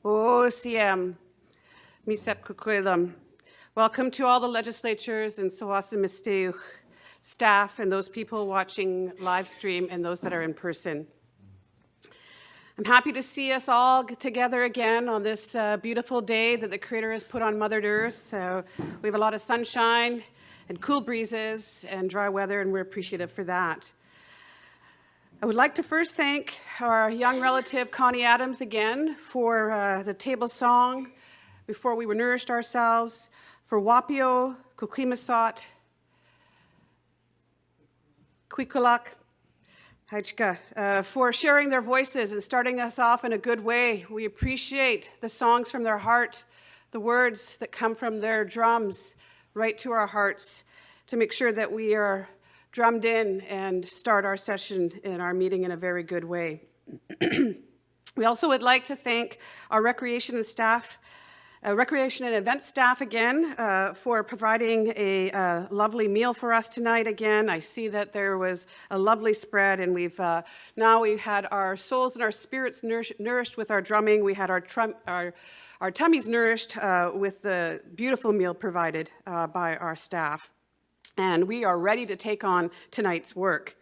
OCM, Misep Kukwelam. Welcome to all the legislatures and Tsawwassen Mistiyuq staff and those people watching live stream and those that are in person. I'm happy to see us all together again on this beautiful day that the Creator has put on Mother Earth. We have a lot of sunshine and cool breezes and dry weather, and we're appreciative for that. I would like to first thank our young relative Connie Adams again for the table song, Before We Were Nourished Ourselves, for Wapio, Kukwimasot, Kwikulak, Hajka, for sharing their voices and starting us off in a good way. We appreciate the songs from their heart, the words that come from their drums right to our hearts to make sure that we are drummed in and start our session in our meeting in a very good way. We also would like to thank our recreation and event staff again for providing a lovely meal for us tonight again. I see that there was a lovely spread, and we've had our souls and our spirits nourished with our drumming. We had our tummies nourished with the beautiful meal provided by our staff. And we are ready to take on tonight's work.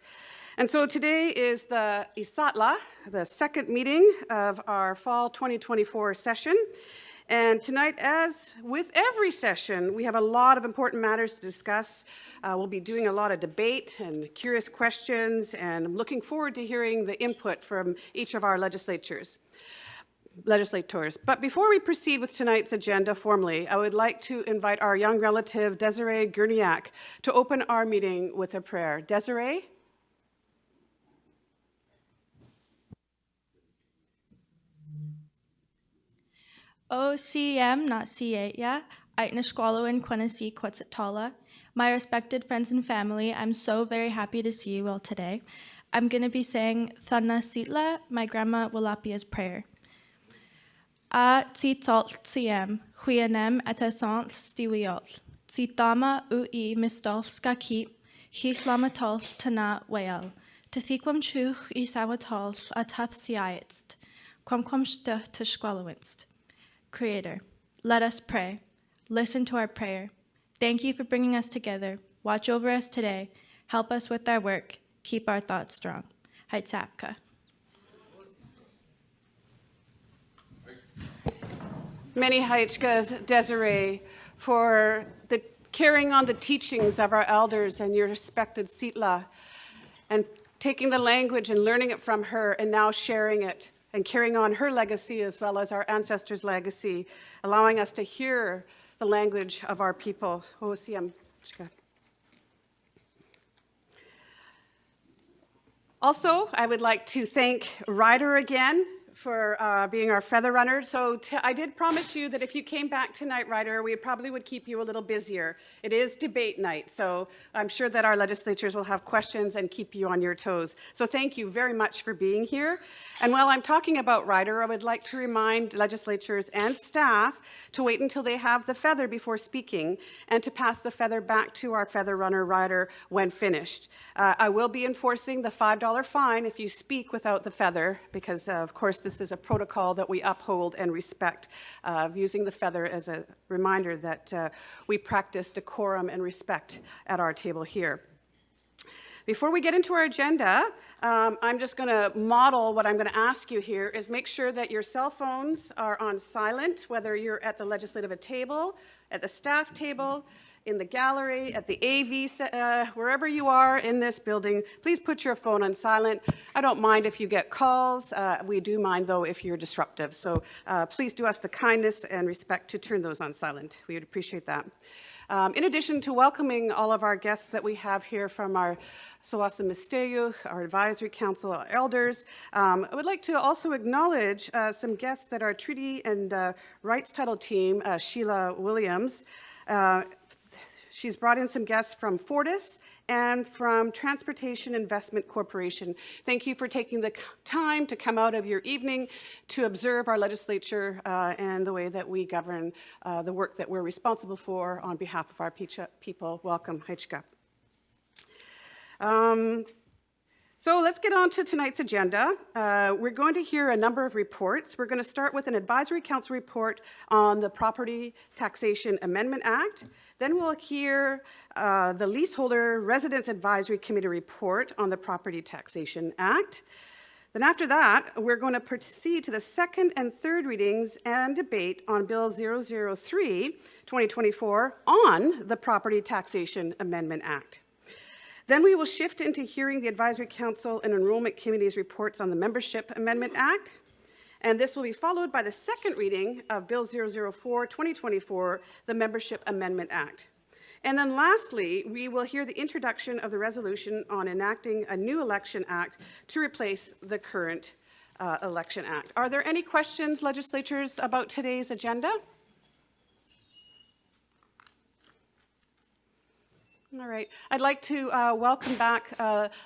And so today is the Isatla, the second meeting of our fall 2024 session. And tonight, as with every session, we have a lot of important matters to discuss. We'll be doing a lot of debate and curious questions, and I'm looking forward to hearing the input from each of our legislators. But before we proceed with tonight's agenda formally, I would like to invite our young relative, Desiree Gurniak, to open our meeting with a prayer. Desiree? OCM, not C8, Aitnashqualoin Quincy Quetzalcoatl. My respected friends and family, I'm so very happy to see you all today. I'm going to be saying Thana Sitla, my grandma Wilapia's prayer. A titalt cm, huianem etasant stiwiot. Titama ui mistol skakip, hichlamatal tana whale. Tathiquam chuch isawatal atath siaitst, quamquam sta tishqualowinst. Creator, let us pray. Listen to our prayer. Thank you for bringing us together. Watch over us today. Help us with our work. Keep our thoughts strong. Haitzapka. Many Haichkas, Desiree, for the carrying on the teachings of our elders and your respected Sitla, and taking the language and learning it from her and now sharing it and carrying on her legacy as well as our ancestors' legacy, allowing us to hear the language of our people. Also, I would like to thank Ryder again for being our feather runner. So I did promise you that if you came back tonight, Ryder, we probably would keep you a little busier. It is debate night, so I'm sure that our legislators will have questions and keep you on your toes. So thank you very much for being here. And while I'm talking about Ryder, I would like to remind legislators and staff to wait until they have the feather before speaking and to pass the feather back to our feather runner, Ryder, when finished. I will be enforcing the $5 fine if you speak without the feather, because of course this is a protocol that we uphold and respect, using the feather as a reminder that we practice decorum and respect at our table here. Before we get into our agenda, I'm just going to model what I'm going to ask you here is make sure that your cell phones are on silent, whether you're at the legislative table, at the staff table, in the gallery, at the AV, wherever you are in this building, please put your phone on silent. I don't mind if you get calls. We do mind, though, if you're disruptive. So please do us the kindness and respect to turn those on silent. We would appreciate that. In addition to welcoming all of our guests that we have here from our Tsawwassen Mistiyuq, our advisory council, our elders, I would like to also acknowledge some guests that our treaty and rights title team, Sheila Williams, she's brought in some guests from Fortis and from Transportation Investment Corporation. Thank you for taking the time to come out of your evening to observe our legislature and the way that we govern the work that we're responsible for on behalf of our people. Welcome, Haichka. So let's get on to tonight's agenda. We're going to hear a number of reports. We're going to start with an advisory council report on the Property Taxation Amendment Act. Then we'll hear the Leaseholder Residence Advisory Committee report on the Property Taxation Act. Then after that, we're going to proceed to the second and third readings and debate on Bill 003, 2024 on the Property Taxation Amendment Act. Then we will shift into hearing the Advisory Council and Enrollment Committee's reports on the Membership Amendment Act. And this will be followed by the second reading of Bill 004, 2024, the Membership Amendment Act. And then lastly, we will hear the introduction of the resolution on enacting a new election act to replace the current election act. Are there any questions, legislators, about today's agenda? All right. I'd like to welcome back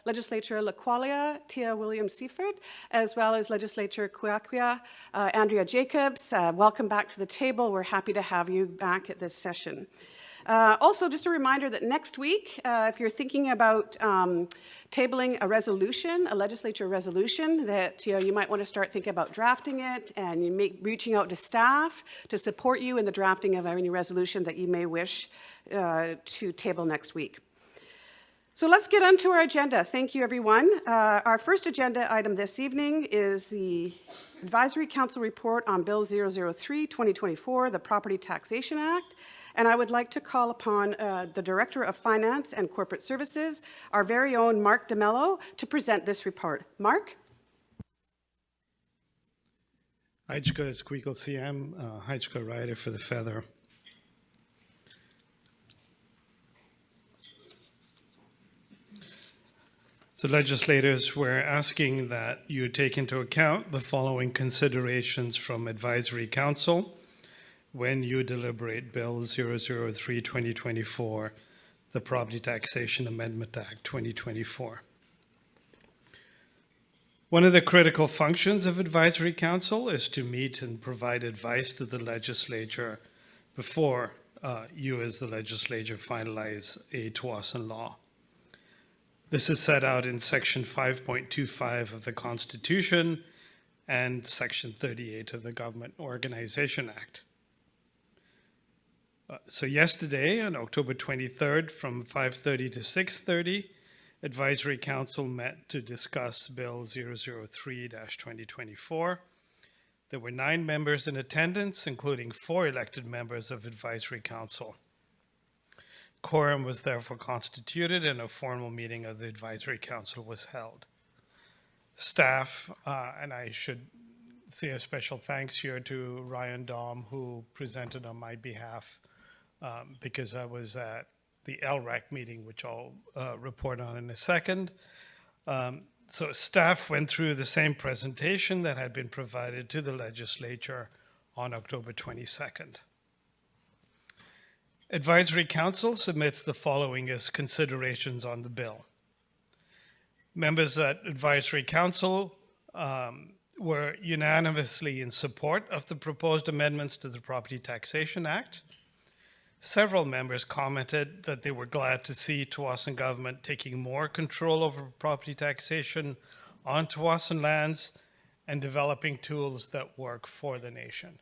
Legislature Laqualia, Tia Williams-Seaford, as well as Legislature Kuakua, Andrea Jacobs. Welcome back to the table. We're happy to have you back at this session. Also, just a reminder that next week, if you're thinking about tabling a resolution, a legislature resolution, that you might want to start thinking about drafting it and reaching out to staff to support you in the drafting of any resolution that you may wish to table next week. So let's get onto our agenda. Thank you, everyone. Our first agenda item this evening is the Advisory Council report on Bill 003, 2024, the Property Taxation Act. And I would like to call upon the Director of Finance and Corporate Services, our very own Mark DeMello, to present this report. Mark? Hajka Squeakle CM, Hajka Rider for the Feather. So legislators, we're asking that you take into account the following considerations from Advisory Council when you deliberate Bill 003, 2024, the Property Taxation Amendment Act 2024. One of the critical functions of Advisory Council is to meet and provide advice to the legislature before you as the legislature finalize a Tsawwassen law. This is set out in Section 5.25 of the Constitution and Section 38 of the Government Organization Act. So yesterday, on October 23rd, from 5:30 to 6:30, Advisory Council met to discuss Bill 003-2024. There were 9 members in attendance, including 4 elected members of Advisory Council. Quorum was therefore constituted and a formal meeting of the Advisory Council was held. Staff, and I should say a special thanks here to Ryan Daum, who presented on my behalf, because I was at the LRAC meeting, which I'll report on in a second. So staff went through the same presentation that had been provided to the legislature on October 22nd. Advisory Council submits the following as considerations on the bill. Members at Advisory Council were unanimously in support of the proposed amendments to the Property Taxation Act. Several members commented that they were glad to see Tsawwassen government taking more control over property taxation on Tsawwassen lands and developing tools that work for the nation.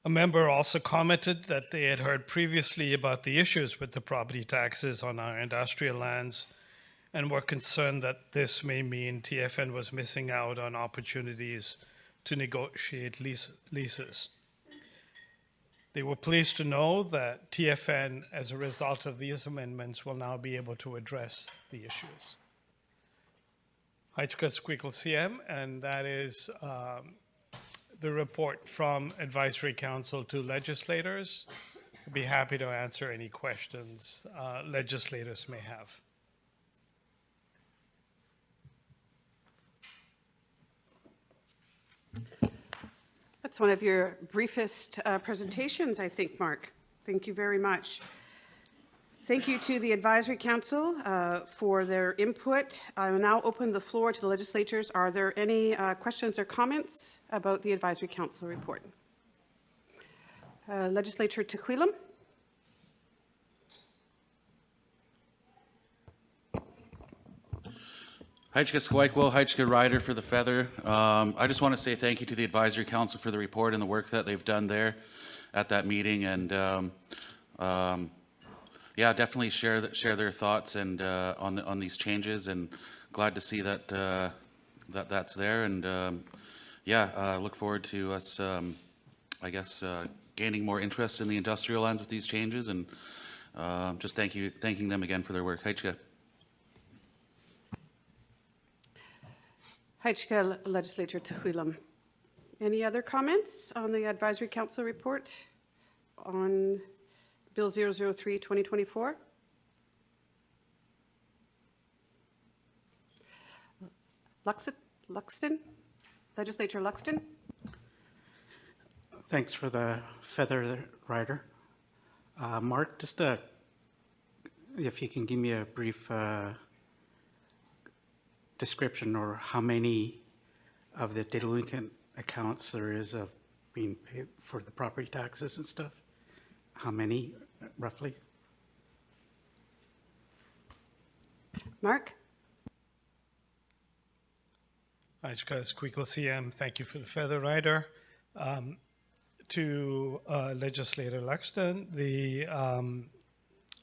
A member also commented that they had heard previously about the issues with the property taxes on our industrial lands and were concerned that this may mean TFN was missing out on opportunities to negotiate leases. They were pleased to know that TFN, as a result of these amendments, will now be able to address the issues. Hajka Squeakle CM, and that is the report from Advisory Council to legislators. I'd be happy to answer any questions legislators may have. That's one of your briefest presentations, I think, Mark. Thank you very much. Thank you to the Advisory Council for their input. I will now open the floor to the legislators. Are there any questions or comments about the Advisory Council report? Legislature Tequilum. Heichka Squikewell, Heichka Ryder for the Feather. I just want to say thank you to the Advisory Council for the report and the work that they've done there at that meeting. And yeah, definitely share their thoughts and on these changes. And glad to see that that's there. And yeah, look forward to us, I guess, gaining more interest in the industrial lands with these changes. And just thanking them again for their work. Heichka. Heichka Legislator Tehuilam. Any other comments on the Advisory Council report on Bill 003, 2024? Luxton? Legislator Luxton? Thanks for the feather, Ryder. Mark, just if you can give me a brief description or how many of the delinquent accounts there is of being paid for the property taxes and stuff? How many, roughly? Mark? Heichka Squeakle CM, thank you for the feather, Ryder. To Legislator Luxton, the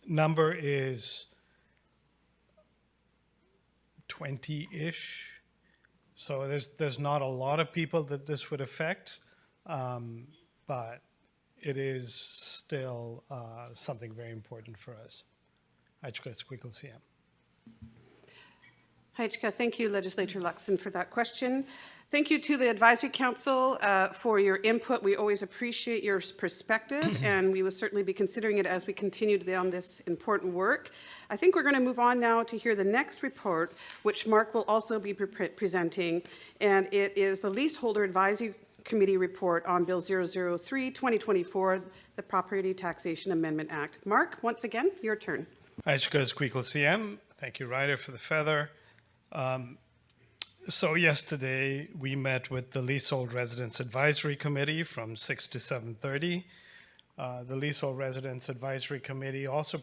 number is 20-ish. So there's not a lot of people that this would affect, but it is still something very important for us. Heichka Squeakle CM. Heichka, thank you, Legislator Luxton, for that question. Thank you to the Advisory Council for your input. We always appreciate your perspective, and we will certainly be considering it as we continue on this important work. I think we're going to move on now to hear the next report, which Mark will also be presenting, and it is the Leaseholder Advisory Committee report on Bill 003, 2024, the Property Taxation Amendment Act. Mark, once again, your turn. Heichka Squeakle CM, thank you, Ryder, for the feather. So yesterday we met with the Leasehold Residents Advisory Committee from 6 to 7:30. The Leasehold Residents Advisory Committee also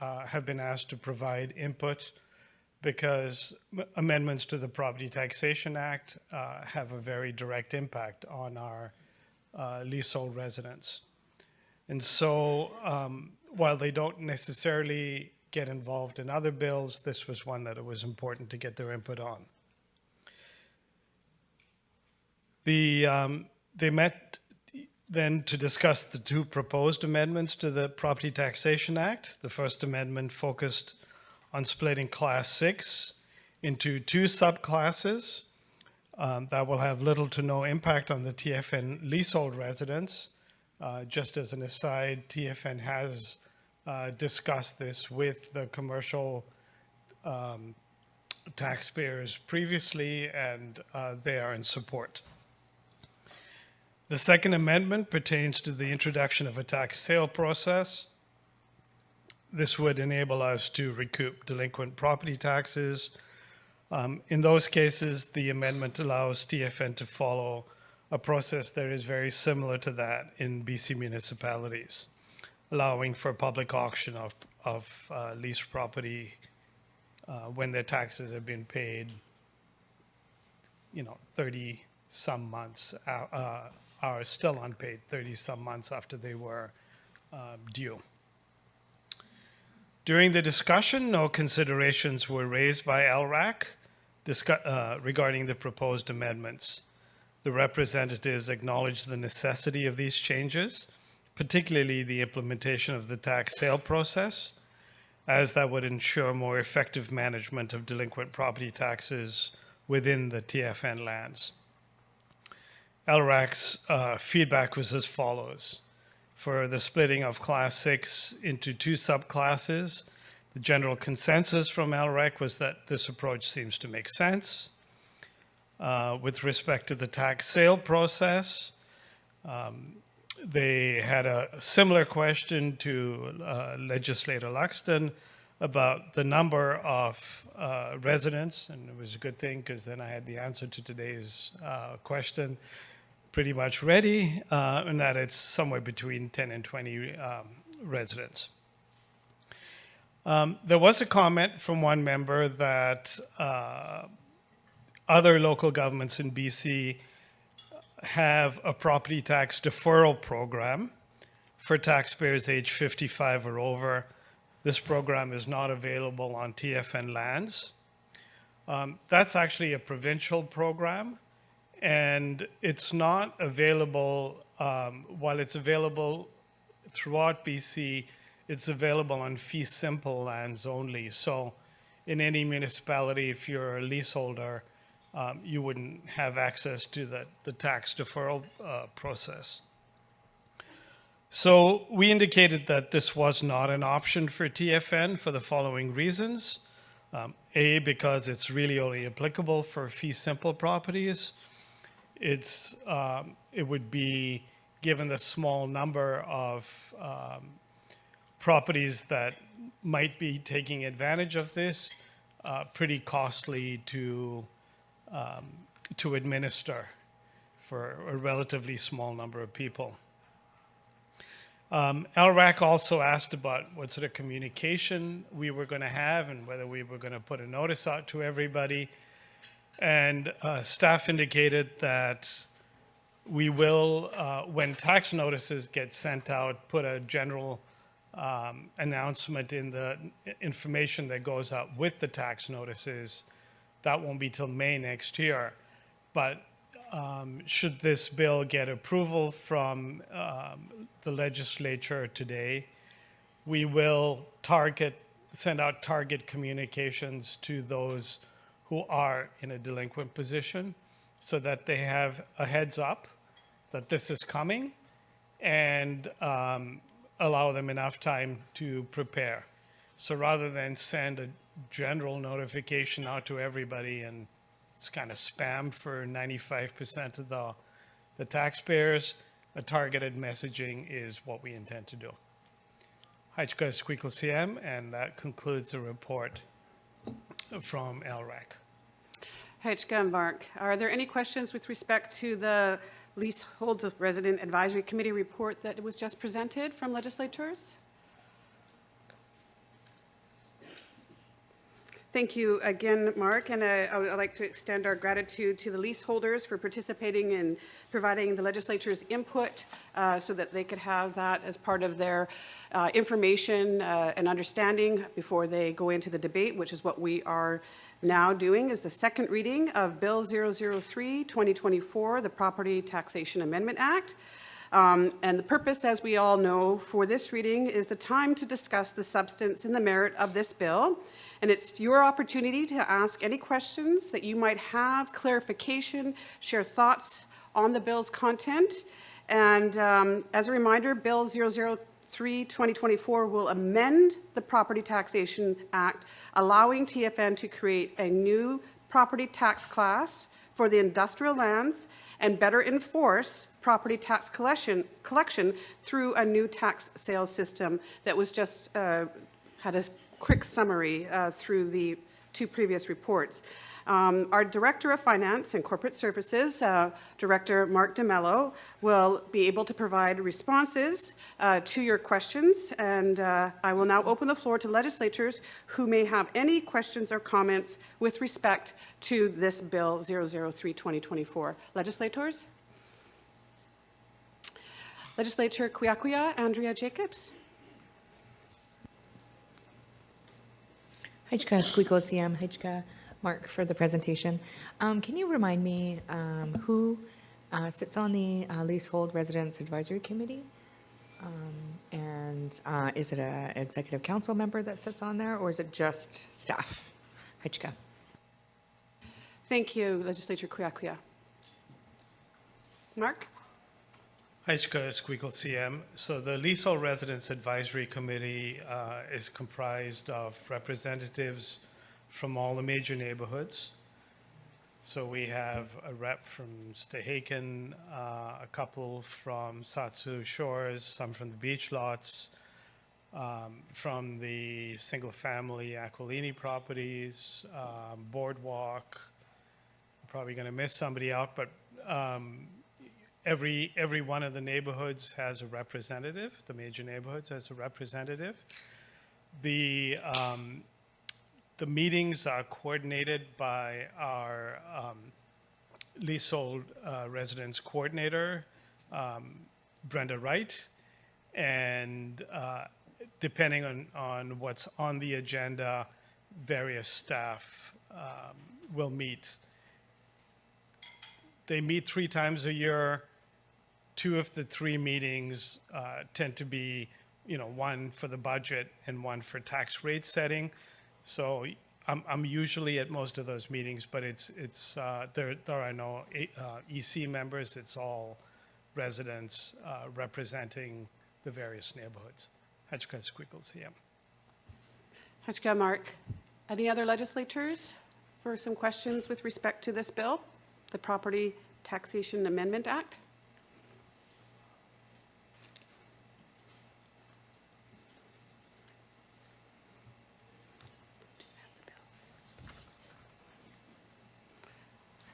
have been asked to provide input because amendments to the Property Taxation Act have a very direct impact on our leasehold residents. And so while they don't necessarily get involved in other bills, this was one that it was important to get their input on. They met then to discuss the two proposed amendments to the Property Taxation Act. The first amendment focused on splitting Class 6 into two subclasses that will have little to no impact on the TFN leasehold residents. Just as an aside, TFN has discussed this with the commercial taxpayers previously, and they are in support. The second amendment pertains to the introduction of a tax sale process. This would enable us to recoup delinquent property taxes. In those cases, the amendment allows TFN to follow a process that is very similar to that in BC municipalities, allowing for public auction of leased property when their taxes have been paid, 30 some months, are still unpaid 30 some months after they were due. During the discussion, no considerations were raised by LRAC regarding the proposed amendments. The representatives acknowledged the necessity of these changes, particularly the implementation of the tax sale process, as that would ensure more effective management of delinquent property taxes within the TFN lands. LRAC's feedback was as follows. For the splitting of Class 6 into two subclasses, the general consensus from LRAC was that this approach seems to make sense. With respect to the tax sale process, they had a similar question to Legislator Luxton about the number of residents, and it was a good thing because then I had the answer to today's question pretty much ready, and that it's somewhere between 10 and 20 residents. There was a comment from one member that other local governments in BC have a property tax deferral program for taxpayers age 55 or over. This program is not available on TFN lands. That's actually a provincial program, and it's not available, while it's available throughout BC, it's available on fee simple lands only. So in any municipality, if you're a leaseholder, you wouldn't have access to the tax deferral process. So we indicated that this was not an option for TFN for the following reasons. A, because it's really only applicable for fee simple properties. It would be, given the small number of properties that might be taking advantage of this, pretty costly to administer for a relatively small number of people. LRAC also asked about what sort of communication we were going to have and whether we were going to put a notice out to everybody. And staff indicated that we will, when tax notices get sent out, put a general announcement in the information that goes out with the tax notices. That won't be till May next year. But should this bill get approval from the legislature today, we will send out target communications to those who are in a delinquent position so that they have a heads up that this is coming and allow them enough time to prepare. So rather than send a general notification out to everybody and it's kind of spam for 95% of the taxpayers, a targeted messaging is what we intend to do. Haichka Squeakle CM, and that concludes the report from LRAC. Haichka and Mark, are there any questions with respect to the Leasehold Resident Advisory Committee report that was just presented from legislators? Thank you again, Mark, and I'd like to extend our gratitude to the leaseholders for participating in providing the legislature's input so that they could have that as part of their information and understanding before they go into the debate, which is what we are now doing, is the second reading of Bill 003-2024, the Property Taxation Amendment Act. And the purpose, as we all know, for this reading is the time to discuss the substance and the merit of this bill. And it's your opportunity to ask any questions that you might have, clarification, share thoughts on the bill's content. And as a reminder, Bill 003-2024 will amend the Property Taxation Act, allowing TFN to create a new property tax class for the industrial lands and better enforce property tax collection through a new tax sales system that was just had a quick summary through the two previous reports. Our Director of Finance and Corporate Services, Director Mark DeMello, will be able to provide responses to your questions, and I will now open the floor to legislators who may have any questions or comments with respect to this Bill 003-2024. Legislators? Legislator Kwiakwia, Andrea Jacobs. Haichka Squeakle CM, Haichka Mark for the presentation. Can you remind me who sits on the Leasehold Residents Advisory Committee? And is it an executive council member that sits on there, or is it just staff? Haichka. Thank you, Legislator Kwiakwia. Mark? Haichka Squeakle CM. So the Leasehold Residents Advisory Committee is comprised of representatives from all the major neighborhoods. So we have a rep from Stehaken, a couple from Satsu Shores, some from the beach lots, from the single-family Aquilini properties, Boardwalk. I'm probably going to miss somebody out, but every one of the neighborhoods has a representative. The major neighborhoods has a representative. The meetings are coordinated by our leasehold residence coordinator, Brenda Wright, and depending on what's on the agenda, various staff will meet. They meet 3 times a year. 2 of the 3 meetings tend to be, one for the budget and one for tax rate setting. So I'm usually at most of those meetings, but there are no EC members. It's all residents representing the various neighborhoods. Hachka Squiggles, yeah. Hachka, Mark. Any other legislators for some questions with respect to this bill, the Property Taxation Amendment Act?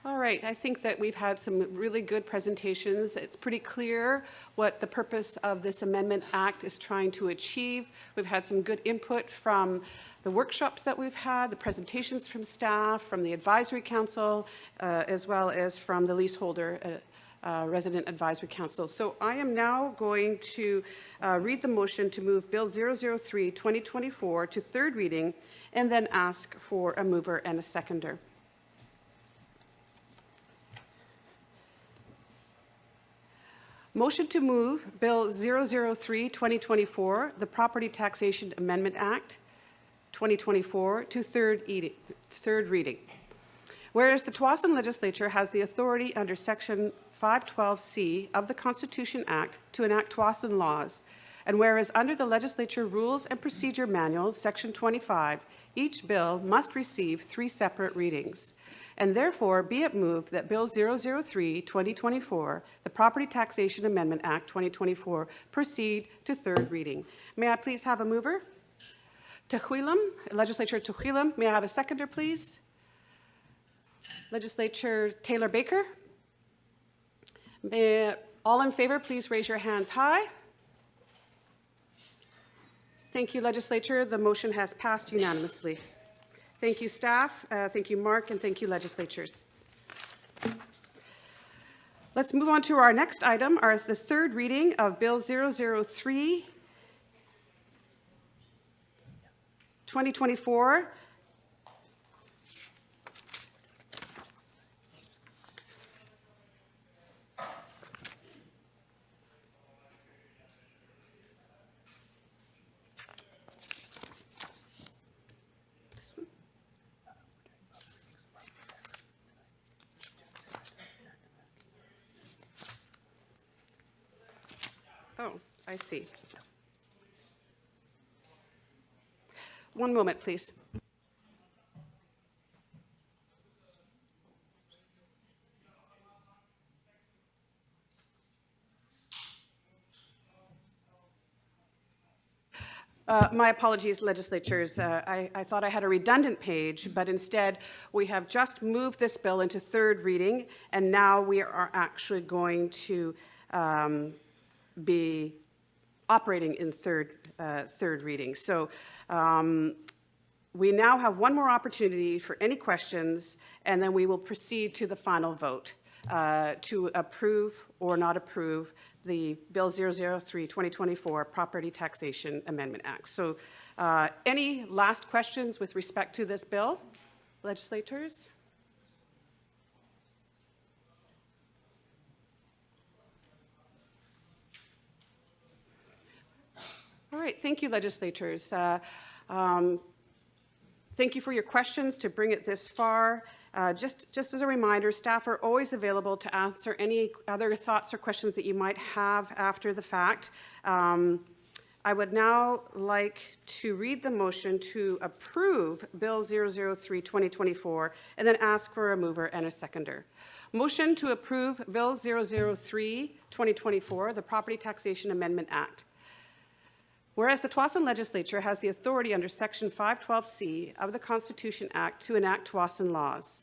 All right, I think that we've had some really good presentations. It's pretty clear what the purpose of this Amendment Act is trying to achieve. We've had some good input from the workshops that we've had, the presentations from staff, from the Advisory Council, as well as from the Leaseholder Resident Advisory Council. So I am now going to read the motion to move Bill 003-2024 to third reading and then ask for a mover and a seconder. Motion to move Bill 003-2024, the Property Taxation Amendment Act 2024, to third reading. Whereas the Tsawwassen Legislature has the authority under Section 512C of the Constitution Act to enact Tsawwassen laws, and whereas under the Legislature Rules and Procedure Manual, Section 25, each bill must receive 3 separate readings. And therefore, be it moved that Bill 003-2024, the Property Taxation Amendment Act 2024, proceed to third reading. May I please have a mover? Tehuilam, Legislature Tehuilam. May I have a seconder, please? Legislature Taylor Baker. All in favor, please raise your hands high. Thank you, Legislature. The motion has passed unanimously. Thank you, staff. Thank you, Mark, and thank you, legislatures. Let's move on to our next item, the third reading of Bill 003-2024. Oh, I see. One moment, please. My apologies, legislatures. I thought I had a redundant page, but instead we have just moved this bill into third reading, and now we are actually going to be operating in third reading. So we now have one more opportunity for any questions, and then we will proceed to the final vote to approve or not approve the Bill 003-2024 Property Taxation Amendment Act. So any last questions with respect to this bill, legislators? All right, thank you, legislators. Thank you for your questions to bring it this far. Just as a reminder, staff are always available to answer any other thoughts or questions that you might have after the fact. I would now like to read the motion to approve Bill 003-2024 and then ask for a mover and a seconder. Motion to approve Bill 003-2024, the Property Taxation Amendment Act. Whereas the Tsawwassen Legislature has the authority under Section 512C of the Constitution Act to enact Tsawwassen laws,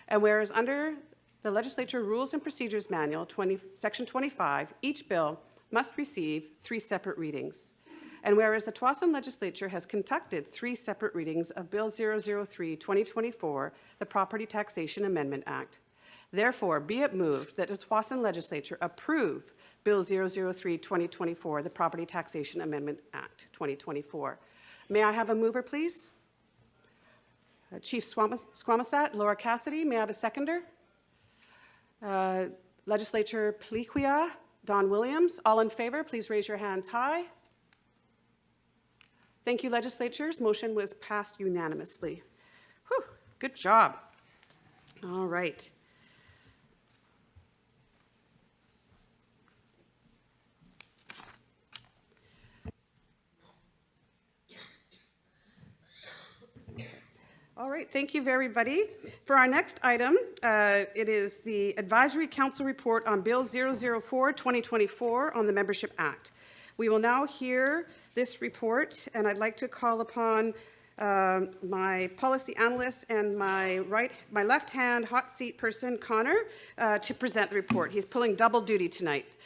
and whereas under the Legislature Rules and Procedures Manual, Section 25, each bill must receive 3 separate readings. And whereas the Tsawwassen Legislature has conducted 3 separate readings of Bill 003-2024, the Property Taxation Amendment Act. Therefore, be it moved that the Tsawwassen Legislature approve Bill 003-2024, the Property Taxation Amendment Act 2024. May I have a mover, please? Chief Squamosat, Laura Cassidy. May I have a seconder? Legislature Pliquia, Don Williams. All in favor, please raise your hands high. Thank you, legislatures. Motion was passed unanimously. Whew, good job. All right. All right, thank you, everybody. For our next item, it is the Advisory Council Report on Bill 004-2024 on the Membership Act. We will now hear this report, and I'd like to call upon my policy analyst and my left-hand hot seat person, Connor, to present the report. He's pulling double duty tonight.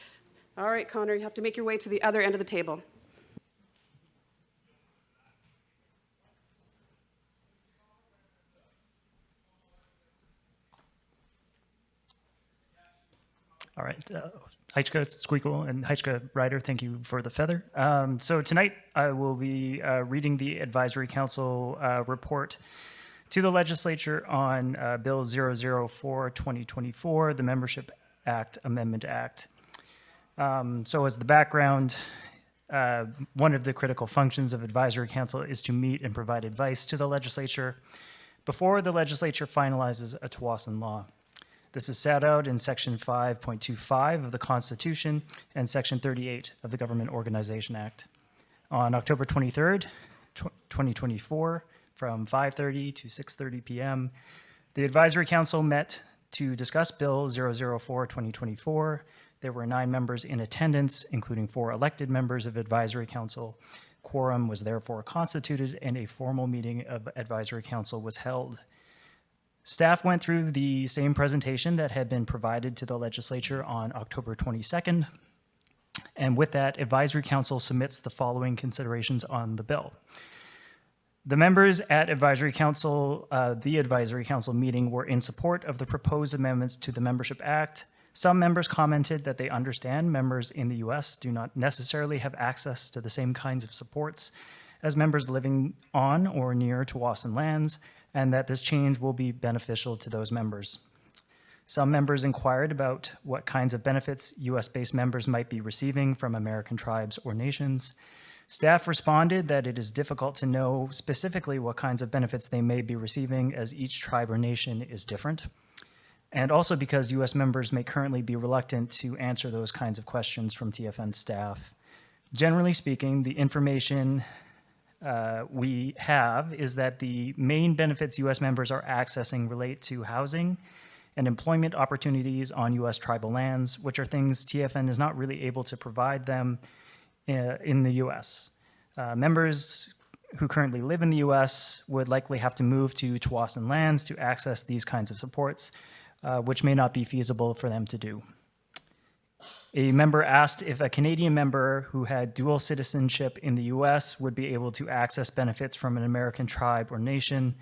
All right, Connor, you have to make your way to the other end of the table. All right, Heichka Squeakle and Heichka Ryder, thank you for the feather. So tonight I will be reading the Advisory Council report to the Legislature on Bill 004-2024, the Membership Act Amendment Act. So as the background, one of the critical functions of Advisory Council is to meet and provide advice to the Legislature before the Legislature finalizes a Tsawwassen law. This is set out in Section 5.25 of the Constitution and Section 38 of the Government Organization Act. On October 23rd, 2024, from 5:30 to 6:30 p.m., the Advisory Council met to discuss Bill 004-2024. There were 9 members in attendance, including 4 elected members of Advisory Council. Quorum was therefore constituted, and a formal meeting of Advisory Council was held. Staff went through the same presentation that had been provided to the Legislature on October 22nd, and with that, Advisory Council submits the following considerations on the bill. The members at the Advisory Council meeting were in support of the proposed amendments to the Membership Act. Some members commented that they understand members in the U.S. do not necessarily have access to the same kinds of supports as members living on or near Tsawwassen lands, and that this change will be beneficial to those members. Some members inquired about what kinds of benefits U.S.-based members might be receiving from American tribes or nations. Staff responded that it is difficult to know specifically what kinds of benefits they may be receiving, as each tribe or nation is different, and also because U.S. members may currently be reluctant to answer those kinds of questions from TFN staff. Generally speaking, the information we have is that the main benefits U.S. members are accessing relate to housing and employment opportunities on U.S. tribal lands, which are things TFN is not really able to provide them in the U.S. Members who currently live in the U.S. would likely have to move to Tsawwassen lands to access these kinds of supports, which may not be feasible for them to do. A member asked if a Canadian member who had dual citizenship in the U.S. would be able to access benefits from an American tribe or nation.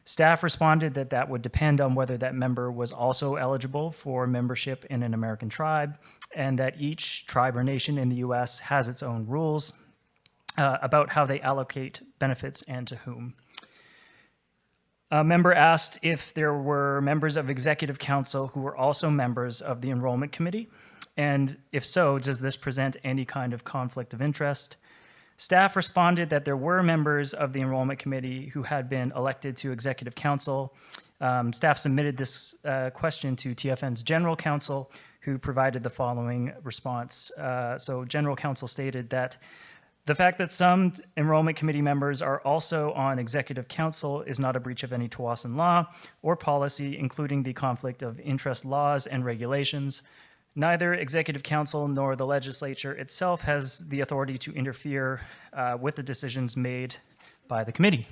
Staff responded that that would depend on whether that member was also eligible for membership in an American tribe, and that each tribe or nation in the U.S. has its own rules about how they allocate benefits and to whom. A member asked if there were members of Executive Council who were also members of the Enrollment Committee, and if so, does this present any kind of conflict of interest? Staff responded that there were members of the Enrollment Committee who had been elected to Executive Council. Staff submitted this question to TFN's General Counsel, who provided the following response. So General Counsel stated that the fact that some Enrollment Committee members are also on Executive Council is not a breach of any Tsawwassen law or policy, including the conflict of interest laws and regulations. Neither Executive Council nor the Legislature itself has the authority to interfere with the decisions made by the committee.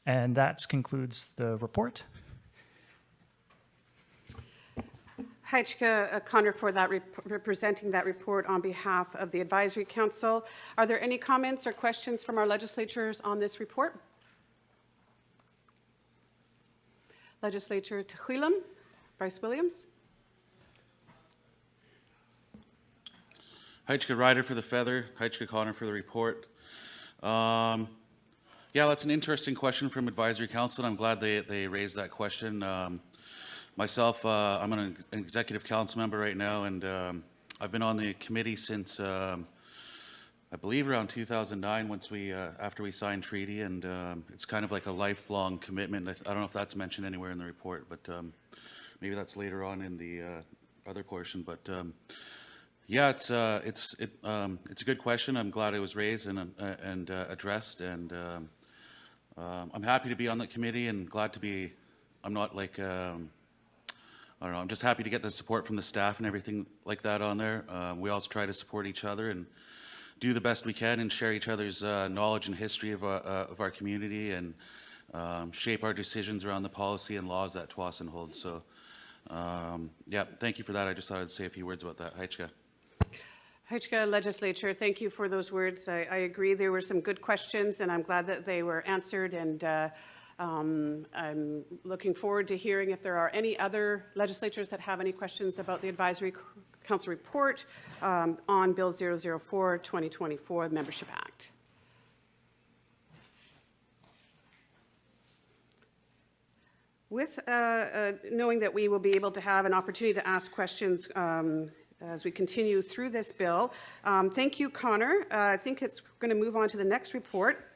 And that concludes the report. Heitschke Connor for that representing that report on behalf of the Advisory Council. Are there any comments or questions from our legislators on this report? Legislator Tehuilam, Bryce Williams. Heitschke Ryder for the feather, Heitschke Connor for the report. Yeah, that's an interesting question from Advisory Council, and I'm glad they raised that question. Myself, I'm an executive council member right now, and I've been on the committee since, I believe around 2009, once after we signed treaty, and it's kind of like a lifelong commitment. I don't know if that's mentioned anywhere in the report, but maybe that's later on in the other portion, but yeah, it's a good question. I'm glad it was raised and addressed, and I'm happy to be on the committee and glad to be. I'm not like I don't know. I'm just happy to get the support from the staff and everything like that on there. We also try to support each other and do the best we can and share each other's knowledge and history of our community and shape our decisions around the policy and laws that Tsawwassen holds. So, yeah, thank you for that. I just thought I'd say a few words about that. Heitschke. Heitschke Legislature, thank you for those words. I agree there were some good questions, and I'm glad that they were answered, and I'm looking forward to hearing if there are any other legislators that have any questions about the Advisory Council report on Bill 004, 2024, the Membership Act. With knowing that we will be able to have an opportunity to ask questions as we continue through this bill. Thank you, Connor. I think it's going to move on to the next report,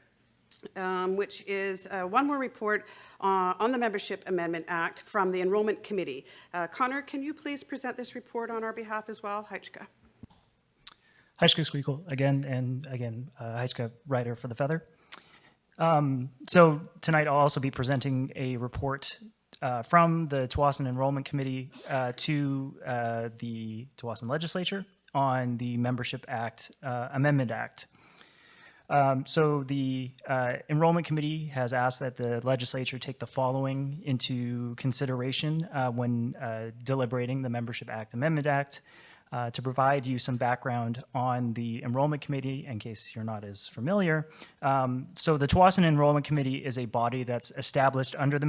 which is one more report on the Membership Amendment Act from the Enrollment Committee. Connor, can you please present this report on our behalf as well? Heitschke. Heitschke Squeakle again, and again, Heitschke Ryder for the feather. So tonight I'll also be presenting a report from the Tsawwassen Enrollment Committee to the Tsawwassen Legislature on the Membership Act, Amendment Act. So the Enrollment Committee has asked that the legislature take the following into consideration when deliberating the Membership Act Amendment Act. To provide you some background on the Enrollment Committee, in case you're not as familiar. So the Tsawwassen Enrollment Committee is a body that's established under the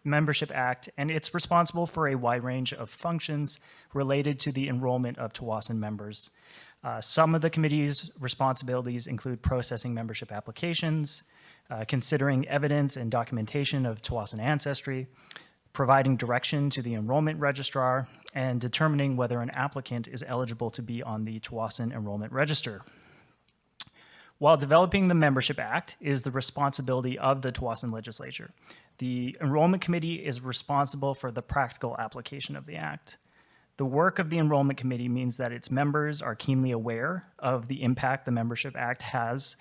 Membership Act, and it's responsible for a wide range of functions related to the enrollment of Tsawwassen members. Some of the committee's responsibilities include processing membership applications, considering evidence and documentation of Tsawwassen ancestry, providing direction to the enrollment registrar, and determining whether an applicant is eligible to be on the Tsawwassen Enrollment Register. While developing the Membership Act is the responsibility of the Tsawwassen Legislature, the Enrollment Committee is responsible for the practical application of the Act. The work of the Enrollment Committee means that its members are keenly aware of the impact the Membership Act has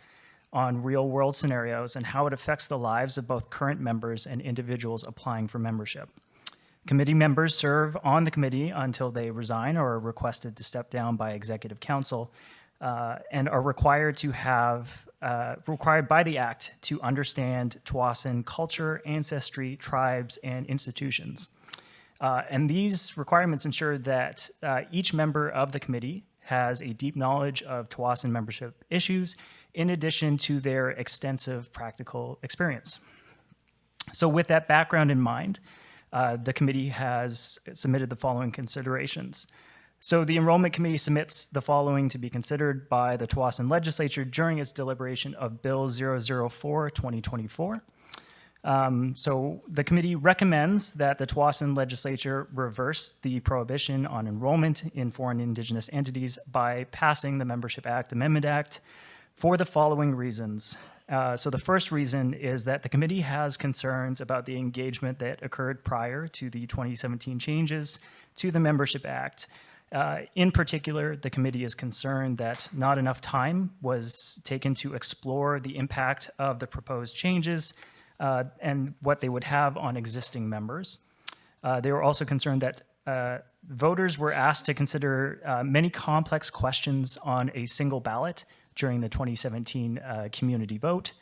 on real-world scenarios and how it affects the lives of both current members and individuals applying for membership. Committee members serve on the committee until they resign or are requested to step down by Executive Council and are required by the Act to understand Tsawwassen culture, ancestry, tribes, and institutions. And these requirements ensure that each member of the committee has a deep knowledge of Tsawwassen membership issues in addition to their extensive practical experience. So with that background in mind, the committee has submitted the following considerations. So the Enrollment Committee submits the following to be considered by the Tsawwassen Legislature during its deliberation of Bill 004, 2024. So the committee recommends that the Tsawwassen Legislature reverse the prohibition on enrollment in foreign indigenous entities by passing the Membership Act Amendment Act for the following reasons. So the first reason is that the committee has concerns about the engagement that occurred prior to the 2017 changes to the Membership Act. In particular, the committee is concerned that not enough time was taken to explore the impact of the proposed changes and what they would have on existing members. They were also concerned that voters were asked to consider many complex questions on a single ballot during the 2017 community vote.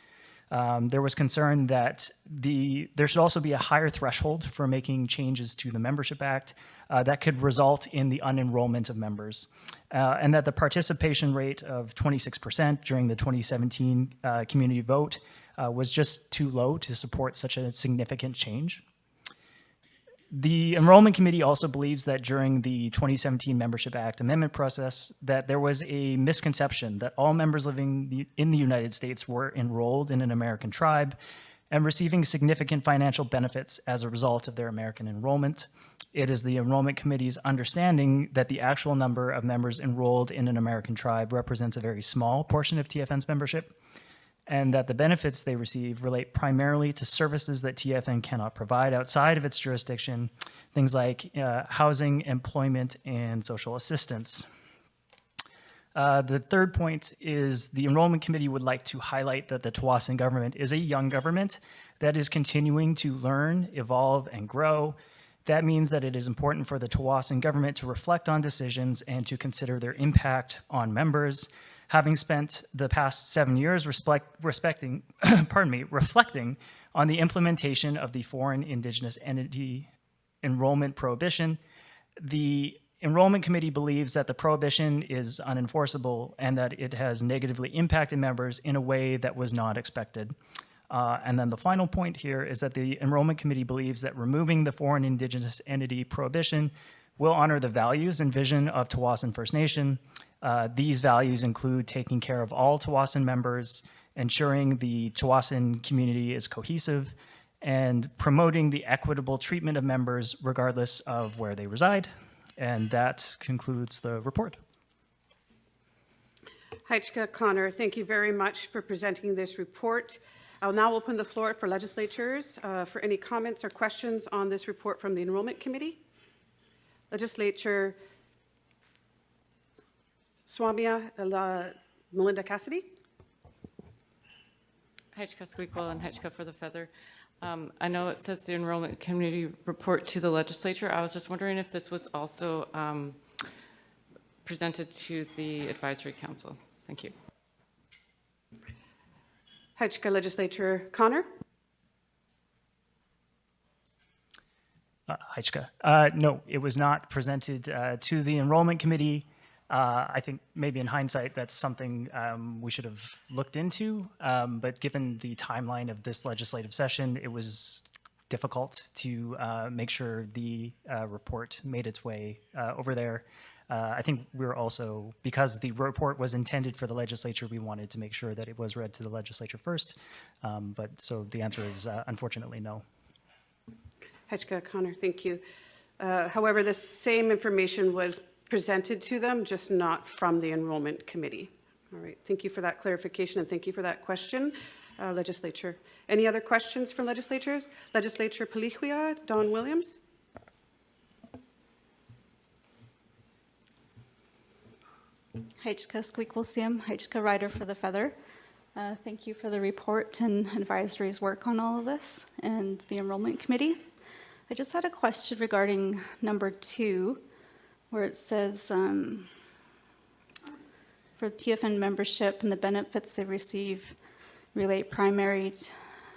There was concern that there should also be a higher threshold for making changes to the Membership Act that could result in the unenrollment of members, and that the participation rate of 26% during the 2017 community vote was just too low to support such a significant change. The Enrollment Committee also believes that during the 2017 Membership Act amendment process, that there was a misconception that all members living in the United States were enrolled in an American tribe and receiving significant financial benefits as a result of their American enrollment. It is the Enrollment Committee's understanding that the actual number of members enrolled in an American tribe represents a very small portion of TFN's membership, and that the benefits they receive relate primarily to services that TFN cannot provide outside of its jurisdiction, things like housing, employment, and social assistance. The third point is the Enrollment Committee would like to highlight that the Tsawwassen government is a young government that is continuing to learn, evolve, and grow. That means that it is important for the Tsawwassen government to reflect on decisions and to consider their impact on members. Having spent the past 7 years reflecting on the implementation of the Foreign Indigenous Entity Enrollment Prohibition, the Enrollment Committee believes that the prohibition is unenforceable and that it has negatively impacted members in a way that was not expected. And then the final point here is that the Enrollment Committee believes that removing the Foreign Indigenous Entity Prohibition will honor the values and vision of Tsawwassen First Nation. These values include taking care of all Tsawwassen members, ensuring the Tsawwassen community is cohesive, and promoting the equitable treatment of members regardless of where they reside. And that concludes the report. Heichka Connor, thank you very much for presenting this report. I'll now open the floor for legislatures for any comments or questions on this report from the Enrollment Committee. Legislature Swamia Melinda Cassidy. Heichka Squeakquel and Heichka for the Feather. I know it says the Enrollment Committee report to the legislature. I was just wondering if this was also presented to the Advisory Council. Thank you. Heichka Legislature Connor. Heichka. No, it was not presented to the Enrollment Committee. I think maybe in hindsight, that's something we should have looked into. But given the timeline of this legislative session, it was difficult to make sure the report made its way over there. I think we were also, because the report was intended for the legislature, we wanted to make sure that it was read to the legislature first. But so the answer is unfortunately no. Heichka Connor, thank you. However, the same information was presented to them, just not from the Enrollment Committee. All right, thank you for that clarification and thank you for that question, Legislature. Any other questions from legislatures? Legislature Paliquia, Don Williams. Heichka Squeakquel Heichka Rider for the Feather. Thank you for the report and advisory's work on all of this and the Enrollment Committee. I just had a question regarding number 2, where it says for TFN membership and the benefits they receive relate primarily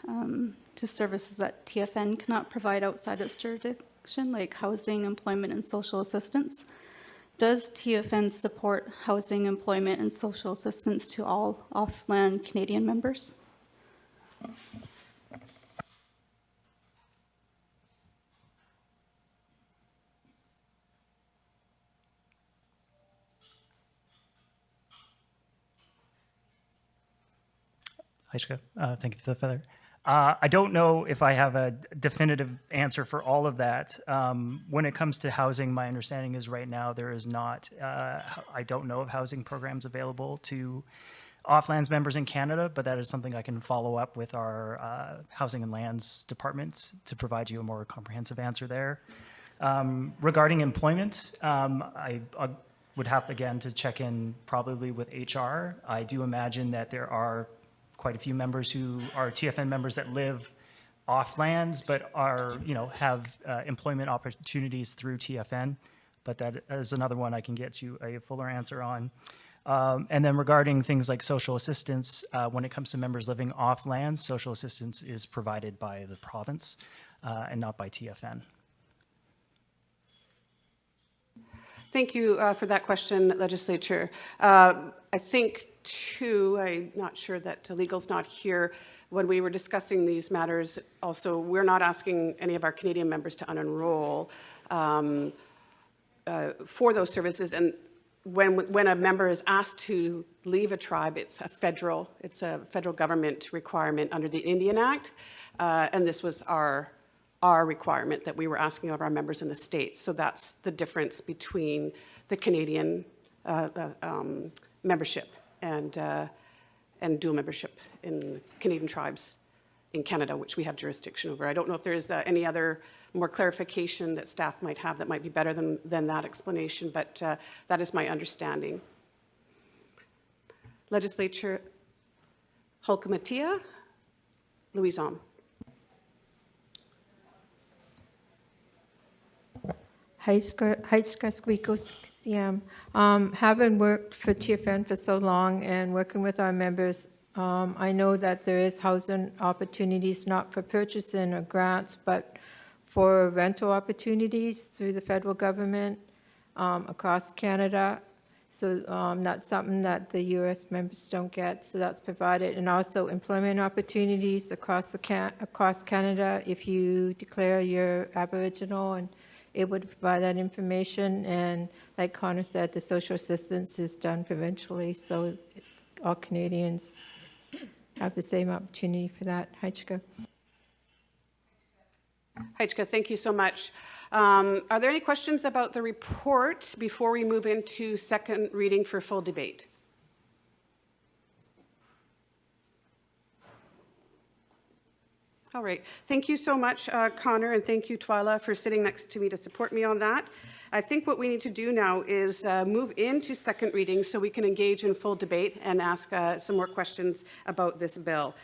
to services that TFN cannot provide outside its jurisdiction, like housing, employment, and social assistance. Does TFN support housing, employment, and social assistance to all off-land Canadian members? Heichka, thank you for the feather. I don't know if I have a definitive answer for all of that. When it comes to housing, my understanding is right now there is not, I don't know of housing programs available to off-lands members in Canada, but that is something I can follow up with our Housing and Lands Department to provide you a more comprehensive answer there. Regarding employment, I would have, again, to check in probably with HR. I do imagine that there are quite a few members who are TFN members that live off lands, but are, have employment opportunities through TFN. But that is another one I can get you a fuller answer on. And then regarding things like social assistance, when it comes to members living off land, social assistance is provided by the province and not by TFN. Thank you for that question, Legislature. I think, too, I'm not sure that legal's not here. When we were discussing these matters, also, we're not asking any of our Canadian members to unenroll for those services. And when a member is asked to leave a tribe, it's a federal government requirement under the Indian Act. And this was our requirement that we were asking of our members in the States. So that's the difference between the Canadian membership and dual membership in Canadian tribes in Canada, which we have jurisdiction over. I don't know if there's any other more clarification that staff might have that might be better than that explanation, but that is my understanding. Legislature Halkamatia, Louison. Having worked for TFN for so long and working with our members, I know that there is housing opportunities, not for purchasing or grants, but for rental opportunities through the federal government across Canada. So that's something that the U.S. members don't get, so that's provided. And also employment opportunities across Canada if you declare you're Aboriginal and able to provide that information. And like Connor said, the social assistance is done provincially, so all Canadians have the same opportunity for that. Heichka. Heichka, thank you so much. Are there any questions about the report before we move into second reading for full debate? All right. Thank you so much, Connor, and thank you, Twyla, for sitting next to me to support me on that. I think what we need to do now is move into second reading so we can engage in full debate and ask some more questions about this bill.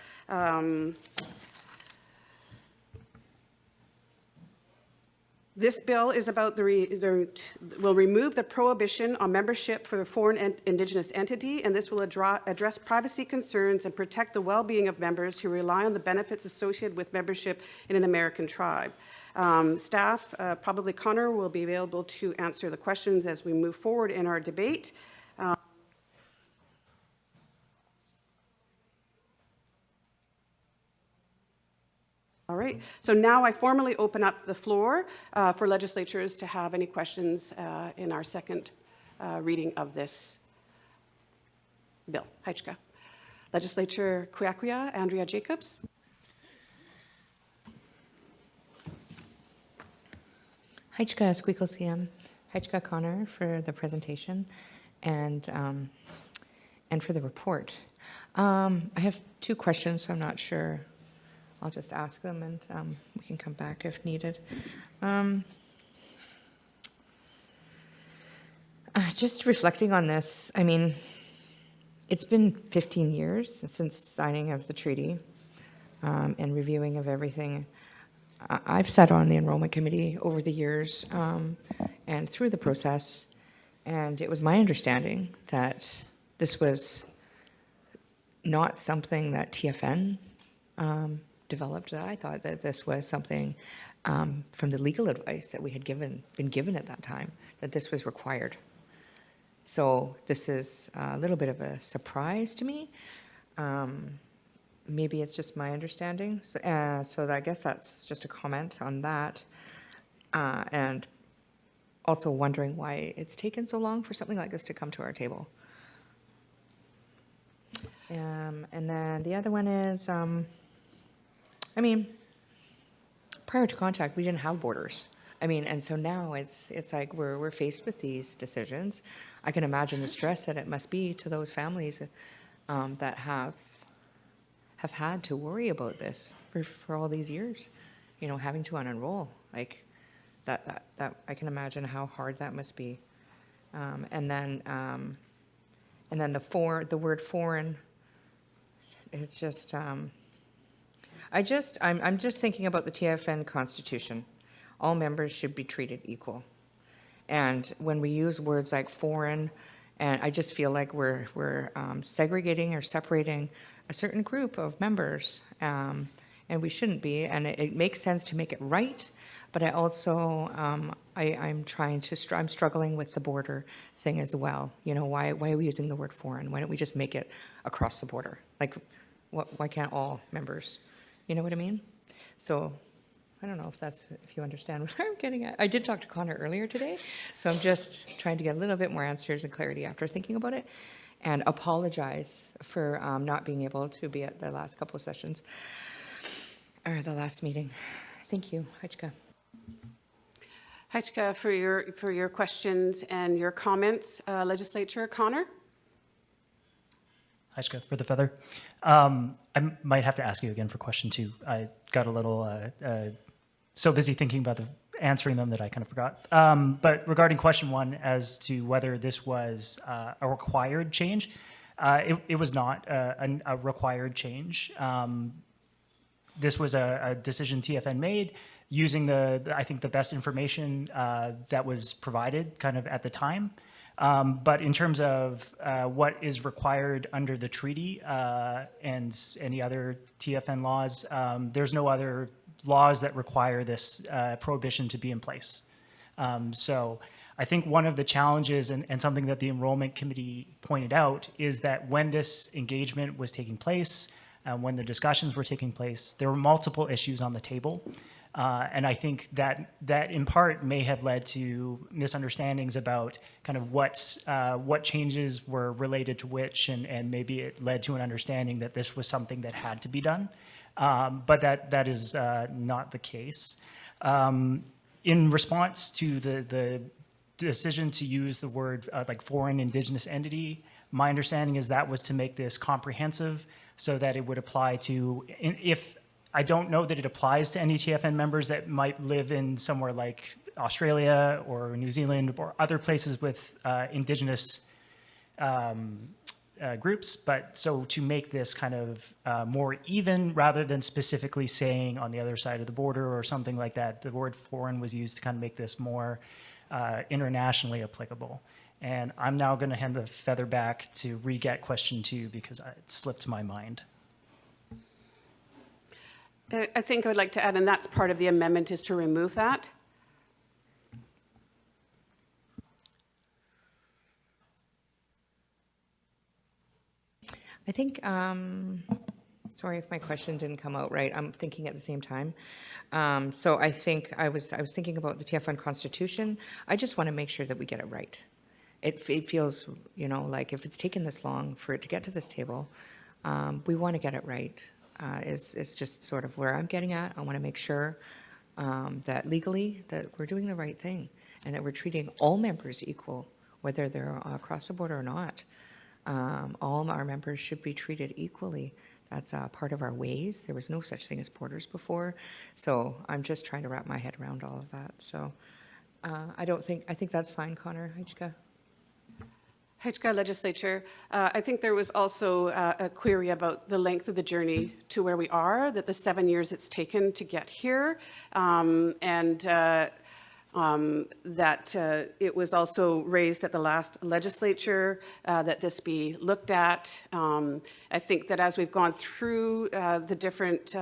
This bill is about will remove the prohibition on membership for a foreign Indigenous entity, and this will address privacy concerns and protect the well-being of members who rely on the benefits associated with membership in an American tribe. Staff, probably Connor, will be available to answer the questions as we move forward in our debate. All right, so now I formally open up the floor for legislatures to have any questions in our second reading of this bill. Heichka. Legislature Kwiakwia, Andrea Jacobs. Heichka Squeakle Heichka Connor for the presentation and for the report. I have two questions, so I'm not sure. I'll just ask them and we can come back if needed. Just reflecting on this, I mean, it's been 15 years since signing of the treaty and reviewing of everything. I've sat on the enrollment committee over the years and through the process, and it was my understanding that this was not something that TFN developed. That I thought that this was something from the legal advice that we had been given at that time, that this was required. So this is a little bit of a surprise to me. Maybe it's just my understanding. So I guess that's just a comment on that. And also wondering why it's taken so long for something like this to come to our table. And then the other one is, I mean, prior to contact, we didn't have borders. I mean, and so now it's like we're faced with these decisions. I can imagine the stress that it must be to those families that have had to worry about this for all these years. You know, having to unenroll, like that I can imagine how hard that must be. And then the word foreign. It's just. I'm just thinking about the TFN Constitution. All members should be treated equal. And when we use words like foreign And I just feel like we're segregating or separating a certain group of members, and we shouldn't be. And it makes sense to make it right, but I also, I'm trying to, I'm struggling with the border thing as well. You know, why are we using the word foreign? Why don't we just make it across the border? Like, why can't all members? You know what I mean? So I don't know if you understand what I'm getting at. I did talk to Connor earlier today, so I'm just trying to get a little bit more answers and clarity after thinking about it, and apologize for not being able to be at the last couple of sessions, or the last meeting. Thank you, Hajka. Hajka, for your questions and your comments. Legislature Connor? Hajka for the feather. I might have to ask you again for question 2. I got a little so busy thinking about answering them that I kind of forgot. But regarding question 1 as to whether this was a required change, it was not a required change. This was a decision TFN made using I think the best information that was provided kind of at the time. But in terms of what is required under the treaty and any other TFN laws, there's no other laws that require this prohibition to be in place. So I think one of the challenges and something that the enrollment committee pointed out is that when this engagement was taking place, when the discussions were taking place, there were multiple issues on the table. And I think that in part may have led to misunderstandings about kind of what changes were related to which, and maybe it led to an understanding that this was something that had to be done. But that is not the case. In response to the decision to use the word like foreign indigenous entity, my understanding is that was to make this comprehensive so that it would apply to, if I don't know that it applies to any TFN members that might live in somewhere like Australia or New Zealand or other places with indigenous groups, but so to make this kind of more even rather than specifically saying on the other side of the border or something like that, the word foreign was used to kind of make this more internationally applicable. And I'm now going to hand the feather back to re-get question 2 because it slipped my mind. I think I would like to add, and that's part of the amendment, is to remove that. I think, sorry if my question didn't come out right. I'm thinking at the same time. So I think I was thinking about the TFN Constitution. I just want to make sure that we get it right. It feels, you know, like if it's taken this long for it to get to this table, we want to get it right. Is just sort of where I'm getting at. I want to make sure that legally that we're doing the right thing and that we're treating all members equal, whether they're across the border or not. All our members should be treated equally. That's part of our ways. There was no such thing as borders before. So I'm just trying to wrap my head around all of that. So I think that's fine, Connor. Hajka. Hajka Legislature, I think there was also a query about the length of the journey to where we are, that the 7 years it's taken to get here, and that it was also raised at the last legislature that this be looked at. I think that as we've gone through the different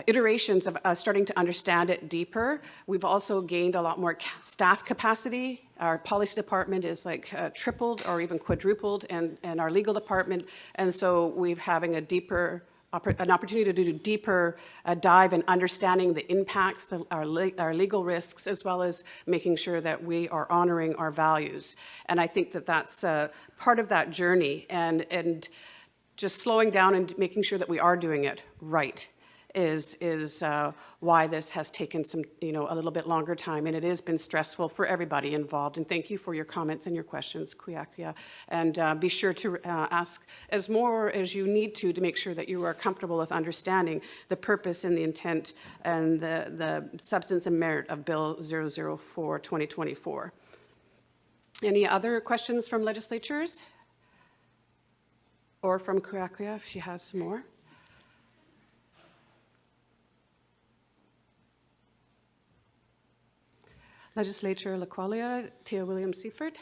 iterations of starting to understand it deeper, we've also gained a lot more staff capacity. Our policy department is like tripled or even quadrupled, and our legal department, and so we're having a deeper an opportunity to do a deeper dive in understanding the impacts, our legal risks, as well as making sure that we are honoring our values. And I think that that's part of that journey, and just slowing down and making sure that we are doing it right is why this has taken some, a little bit longer time, and it has been stressful for everybody involved. And thank you for your comments and your questions, Kuyakuya. And be sure to ask as more as you need to make sure that you are comfortable with understanding the purpose and the intent and the substance and merit of Bill 004, 2024. Any other questions from legislatures? Or from Kuyakuya, if she has some more? Legislature Laqualia, Tia Williams-Seifert.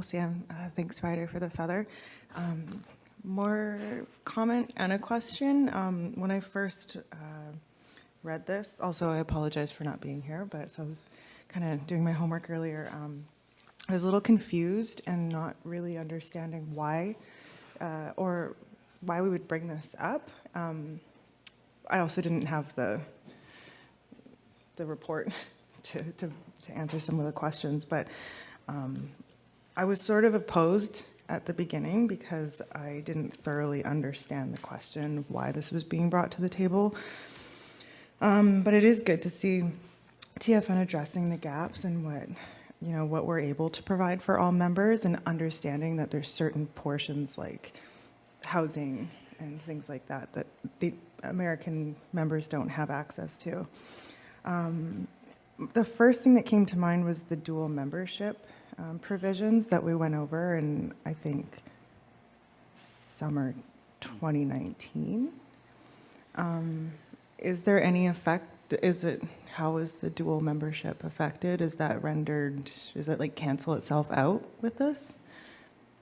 Sam. Thanks, Ryder, for the feather. More comment and a question. When I first read this, also I apologize for not being here, but so I was kind of doing my homework earlier. I was a little confused and not really understanding why or why we would bring this up. I also didn't have the report to answer some of the questions, but I was sort of opposed at the beginning because I didn't thoroughly understand the question of why this was being brought to the table. But it is good to see TFN addressing the gaps and what we're able to provide for all members, and understanding that there's certain portions like housing and things like that that the American members don't have access to. The first thing that came to mind was the dual membership provisions that we went over in, I think, summer 2019. Is there any effect? How is the dual membership affected? Is that rendered, is it like cancel itself out with this?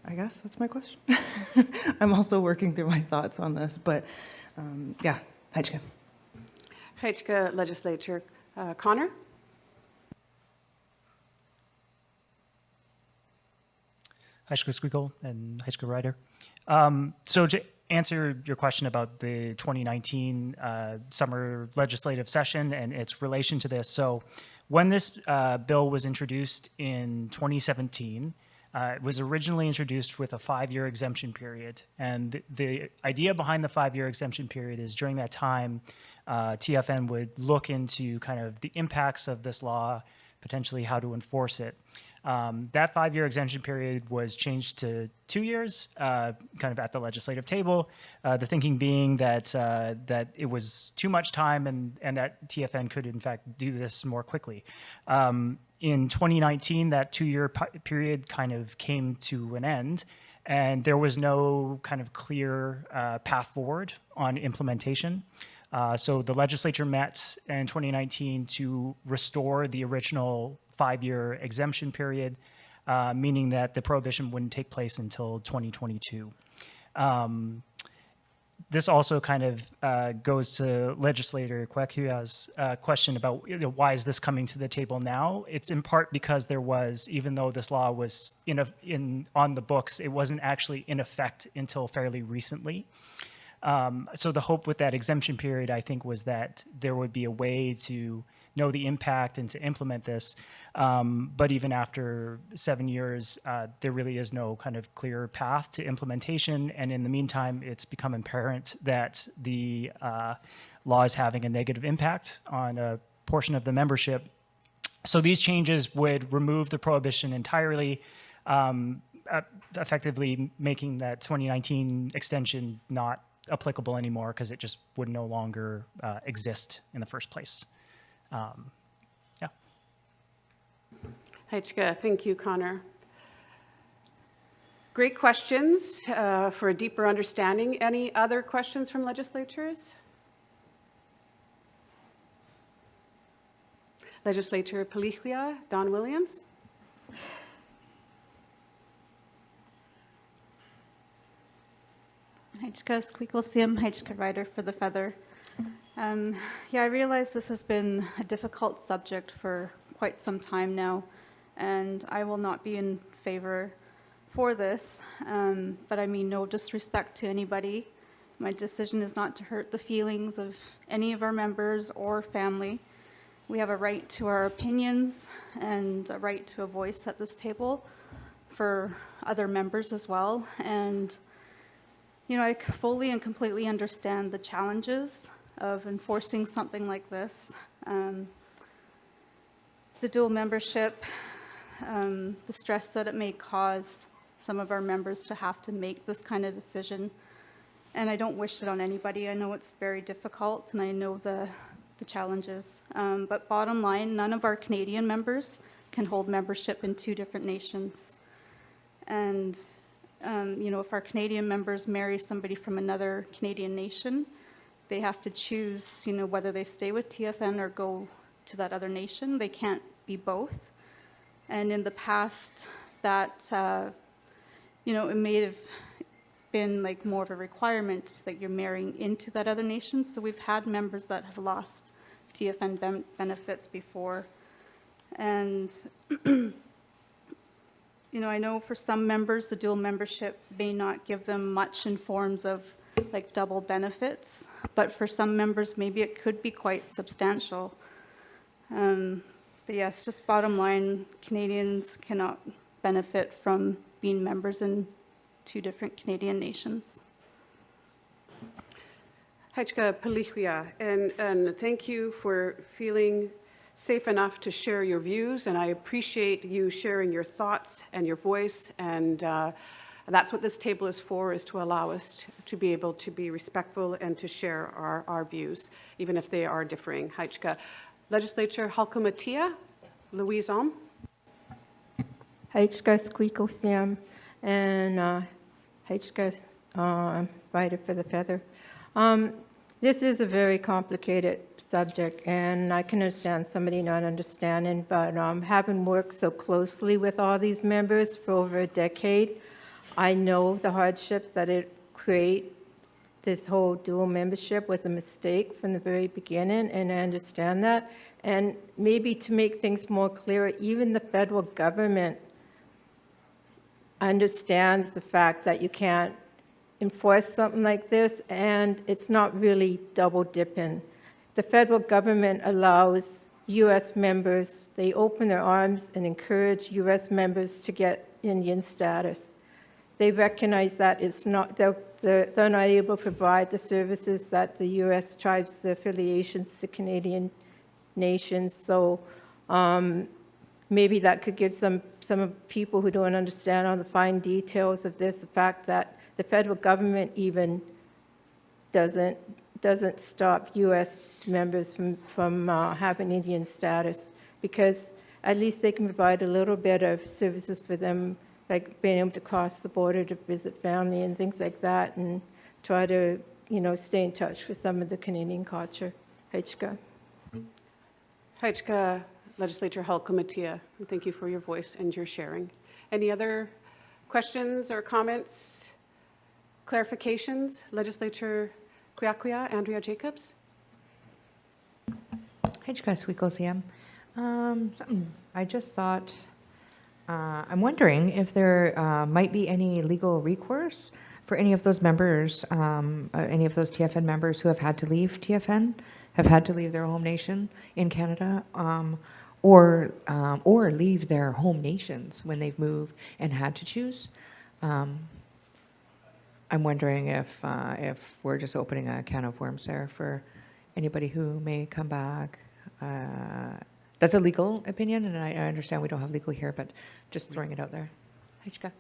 I guess that's my question. I'm also working through my thoughts on this, but yeah, Heichka. Heichka Legislature. Connor? Heichka Squeakle and Heichka Ryder. So to answer your question about the 2019 summer legislative session and its relation to this, so when this bill was introduced in 2017, it was originally introduced with a 5-year exemption period. And the idea behind the 5-year exemption period is during that time, TFN would look into kind of the impacts of this law, potentially how to enforce it. That 5-year exemption period was changed to 2 years, kind of at the legislative table. The thinking being that that it was too much time and that TFN could in fact do this more quickly. In 2019, that 2-year period kind of came to an end, and there was no kind of clear path forward on implementation. So the legislature met in 2019 to restore the original 5-year exemption period, meaning that the prohibition wouldn't take place until 2022. This also kind of goes to legislator Kwekuya's question about why is this coming to the table now? It's in part because there was, even though this law was on the books, it wasn't actually in effect until fairly recently. So the hope with that exemption period, I think, was that there would be a way to know the impact and to implement this. But even after 7 years, there really is no kind of clear path to implementation. And in the meantime, it's become apparent that the law is having a negative impact on a portion of the membership. So these changes would remove the prohibition entirely, effectively making that 2019 extension not applicable anymore because it just would no longer exist in the first place. Yeah. Heichka, thank you, Connor. Great questions for a deeper understanding. Any other questions from legislatures? Legislator Piliquia, Don Williams. Heichka Squeakle Sim, Heichka Ryder for the feather. Yeah, I realize this has been a difficult subject for quite some time now, and I will not be in favor for this, but I mean no disrespect to anybody. My decision is not to hurt the feelings of any of our members or family. We have a right to our opinions and a right to a voice at this table for other members as well. And you know, I fully and completely understand the challenges of enforcing something like this. The dual membership, the stress that it may cause some of our members to have to make this kind of decision. And I don't wish it on anybody. I know it's very difficult and I know the challenges. But bottom line, none of our Canadian members can hold membership in 2 different nations. And you know, if our Canadian members marry somebody from another Canadian nation, they have to choose, you know, whether they stay with TFN or go to that other nation. They can't be both. And in the past, that, it may have been like more of a requirement, like you're marrying into that other nation. So we've had members that have lost TFN benefits before. And, I know for some members, the dual membership may not give them much in forms of like double benefits, but for some members, maybe it could be quite substantial. But yes, just bottom line, Canadians cannot benefit from being members in 2 different Canadian nations. Hajka Palihuia, and thank you for feeling safe enough to share your views, and I appreciate you sharing your thoughts and your voice, and that's what this table is for, is to allow us to be able to be respectful and to share our views, even if they are differing. Hajka. Legislature Halkumatia, Louise Om. Hajka Squeakosiam, and Hajka Rider for the Feather. This is a very complicated subject, and I can understand somebody not understanding, but having worked so closely with all these members for over a decade, I know the hardships that it create. This whole dual membership was a mistake from the very beginning, and I understand that. And maybe to make things more clear, even the federal government understands the fact that you can't enforce something like this, and it's not really double dipping. The federal government allows U.S. members, they open their arms and encourage U.S. members to get Indian status. They recognize that it's not, they're not able to provide the services that the U.S. tribes, the affiliations to Canadian nations. So maybe that could give some of people who don't understand all the fine details of this, the fact that the federal government even doesn't stop U.S. members from having Indian status, because at least they can provide a little bit of services for them, like being able to cross the border to visit family and things like that, and try to, stay in touch with some of the Canadian culture. Hajka. Hajka, Legislature Halkumatia, thank you for your voice and your sharing. Any other questions or comments, clarifications? Legislature Kuyakuya, Andrea Jacobs. Hajka Squeakosiam. Something I just thought. I'm wondering if there might be any legal recourse for any of those members, any of those TFN members who have had to leave TFN, have had to leave their home nation in Canada, or leave their home nations when they've moved and had to choose. I'm wondering if we're just opening a can of worms there for anybody who may come back. That's a legal opinion, and I understand we don't have legal here, but just throwing it out there. Hajka.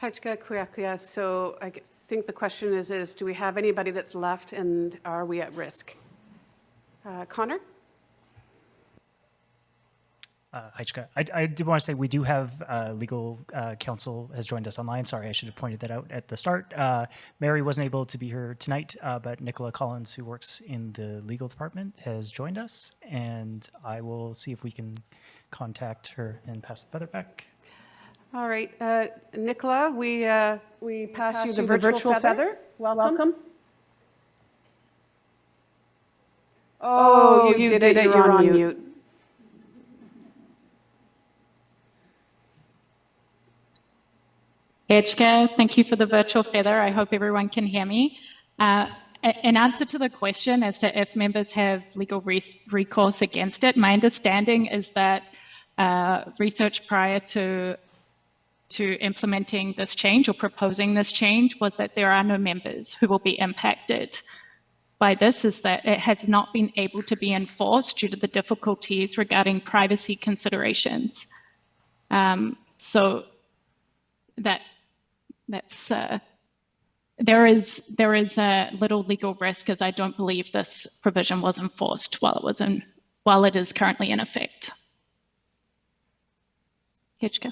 Hajka Kuyakuya, so I think the question is do we have anybody that's left, and are we at risk? Connor? Hajka. I did want to say we do have legal counsel has joined us online. Sorry, I should have pointed that out at the start. Mary wasn't able to be here tonight, but Nicola Collins, who works in the legal department, has joined us, and I will see if we can contact her and pass the feather back. All right, Nicola, we pass you the virtual feather. Welcome. Oh, you did it. You're on mute. Hajka, thank you for the virtual feather. I hope everyone can hear me. In answer to the question as to if members have legal recourse against it, my understanding is that research prior to implementing this change or proposing this change was that there are no members who will be impacted by this, is that it has not been able to be enforced due to the difficulties regarding privacy considerations. So that's there is a little legal risk, as I don't believe this provision was enforced while it is currently in effect. Hajka.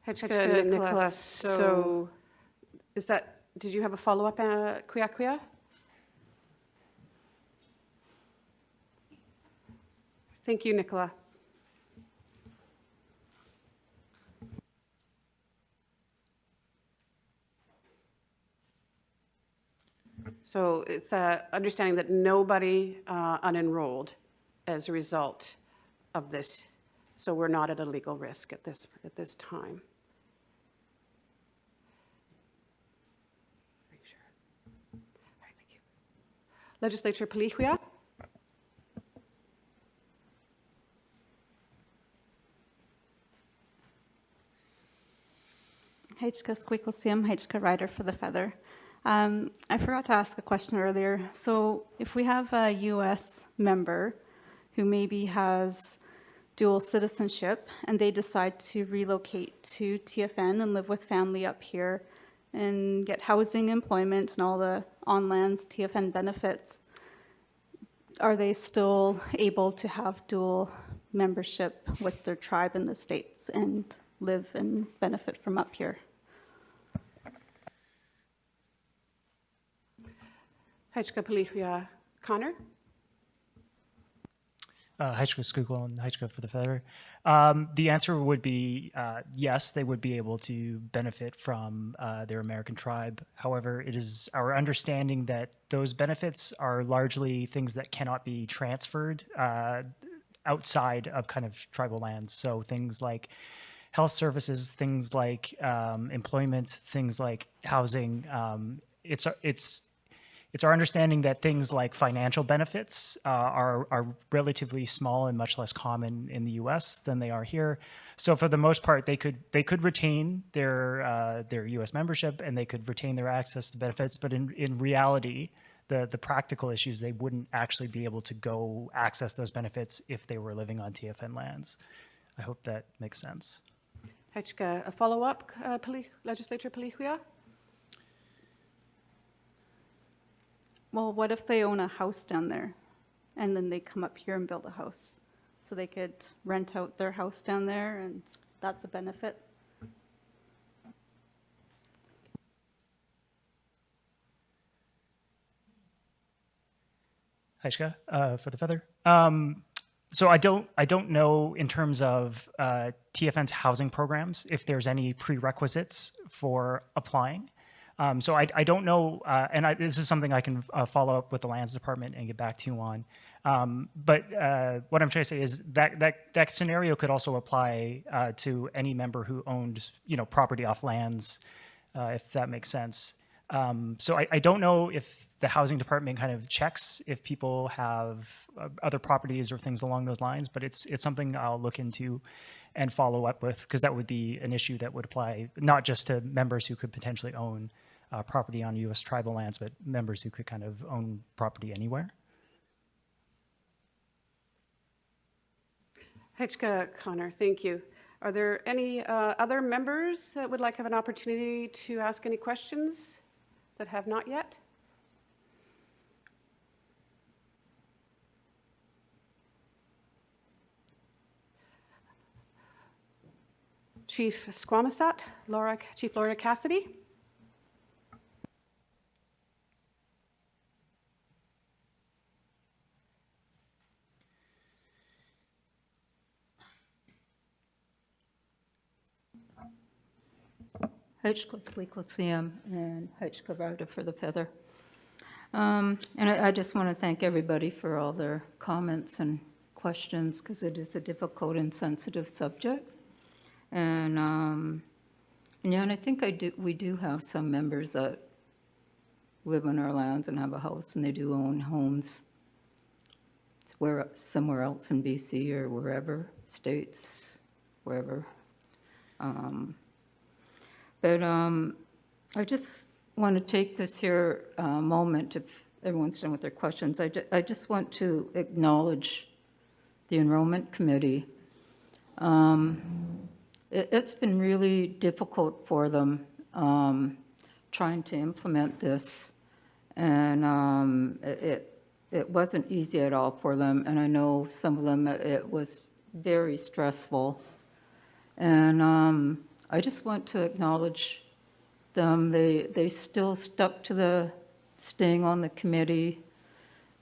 Hajka, Nicola. So did you have a follow-up, Kuyakuya? Thank you, Nicola. So it's understanding that nobody unenrolled as a result of this. So we're not at a legal risk at this time. Make sure. All right, thank you. Legislature Palihuia. Heichka Squeaklesiam, Heichka Rider for the Feather. I forgot to ask a question earlier. So if we have a US member who maybe has dual citizenship and they decide to relocate to TFN and live with family up here and get housing, employment, and all the on-lands TFN benefits, are they still able to have dual membership with their tribe in the States and live and benefit from up here? Heichka Palihuia. Connor? Heichka Squeakle and Heichka for the Feather. The answer would be yes, they would be able to benefit from their American tribe. However, it is our understanding that those benefits are largely things that cannot be transferred outside of kind of tribal lands. So things like health services, things like employment, things like housing. It's our understanding that things like financial benefits are relatively small and much less common in the U.S. than they are here. So for the most part, they could retain their U.S. membership and they could retain their access to benefits. But in reality, the practical issues, they wouldn't actually be able to go access those benefits if they were living on TFN lands. I hope that makes sense. Heichka, a follow-up, Legislature Palihuia? Well, what if they own a house down there and then they come up here and build a house? So they could rent out their house down there and that's a benefit? Heichka, for the Feather. So I don't know in terms of TFN's housing programs if there's any prerequisites for applying. So I don't know, and this is something I can follow up with the Lands Department and get back to you on. But what I'm trying to say is that scenario could also apply to any member who owned, property off lands, if that makes sense. So I don't know if the housing department kind of checks if people have other properties or things along those lines, but it's something I'll look into and follow up with, because that would be an issue that would apply not just to members who could potentially own property on U.S. tribal lands, but members who could kind of own property anywhere. Heichka, Connor, thank you. Are there any other members that would like to have an opportunity to ask any questions that have not yet? Chief Squamosat, Chief Laura Cassidy. Heichka Squeaklesiam and Heichka Rider for the Feather. And I just want to thank everybody for all their comments and questions, because it is a difficult and sensitive subject. And I think we do have some members that live on our lands and have a house, and they do own homes somewhere else in BC or wherever, states, wherever. But I just want to take this here moment, if everyone's done with their questions, I just want to acknowledge the Enrollment Committee. It's been really difficult for them trying to implement this, and it wasn't easy at all for them, and I know some of them, it was very stressful. And I just want to acknowledge them. They still stuck to staying on the committee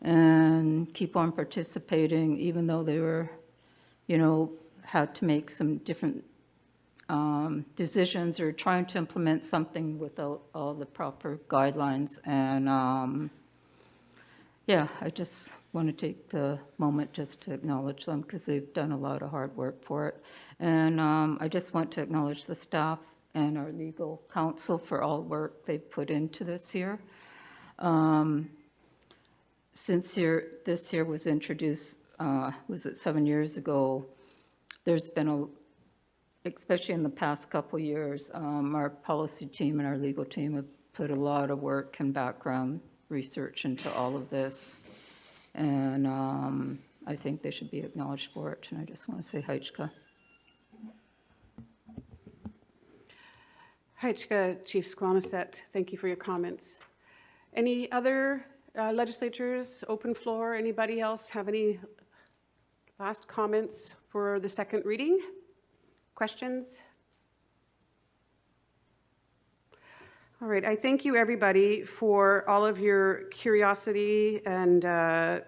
and keep on participating, even though they were, had to make some different decisions or trying to implement something without all the proper guidelines. And yeah, I just want to take the moment just to acknowledge them because they've done a lot of hard work for it. And I just want to acknowledge the staff and our legal counsel for all the work they've put into this year. Since this year was introduced, was it 7 years ago, there's been especially in the past couple years, our policy team and our legal team have put a lot of work and background research into all of this. And I think they should be acknowledged for it. And I just want to say Heichka. Heichka, Chief Squamosset, thank you for your comments. Any other legislators, open floor, anybody else have any last comments for the second reading? Questions? All right, I thank you everybody for all of your curiosity and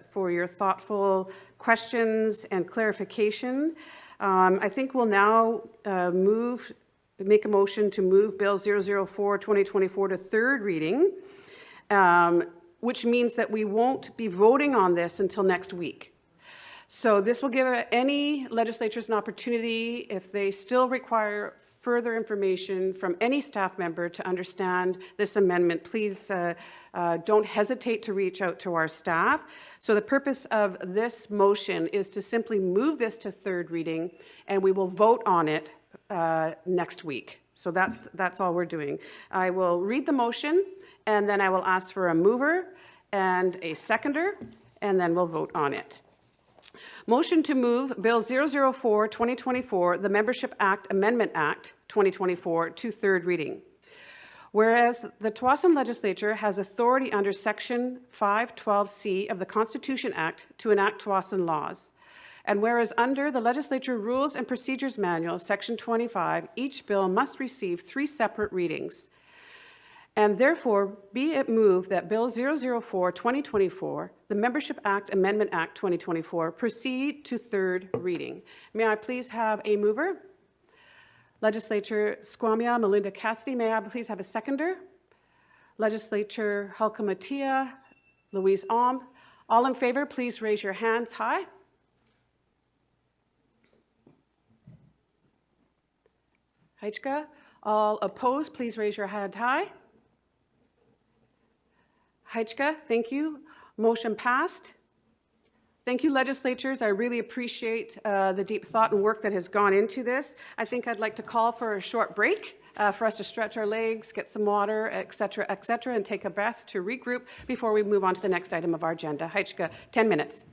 for your thoughtful questions and clarification. I think we'll now make a motion to move Bill 004-2024 to third reading, which means that we won't be voting on this until next week. So this will give any legislators an opportunity, if they still require further information from any staff member to understand this amendment, please don't hesitate to reach out to our staff. So the purpose of this motion is to simply move this to third reading, and we will vote on it next week. So that's all we're doing. I will read the motion, and then I will ask for a mover and a seconder, and then we'll vote on it. Motion to move Bill 004-2024, the Membership Act Amendment Act 2024, to third reading. Whereas the Tsawwassen Legislature has authority under Section 512C of the Constitution Act to enact Tsawwassen laws. And whereas under the Legislature Rules and Procedures Manual, Section 25, each bill must receive 3 separate readings. And therefore, be it moved that Bill 004-2024, the Membership Act Amendment Act 2024, proceed to third reading. May I please have a mover? Legislature Squamia Melinda Cassidy, may I please have a seconder? Legislature Halkamatia Louise Alm. All in favor, please raise your hands high. Heichka. All opposed, please raise your hand high. Heichka, thank you. Motion passed. Thank you, legislatures. I really appreciate the deep thought and work that has gone into this. I think I'd like to call for a short break for us to stretch our legs, get some water, et cetera, and take a breath to regroup before we move on to the next item of our agenda. Heichka, 10 minutes.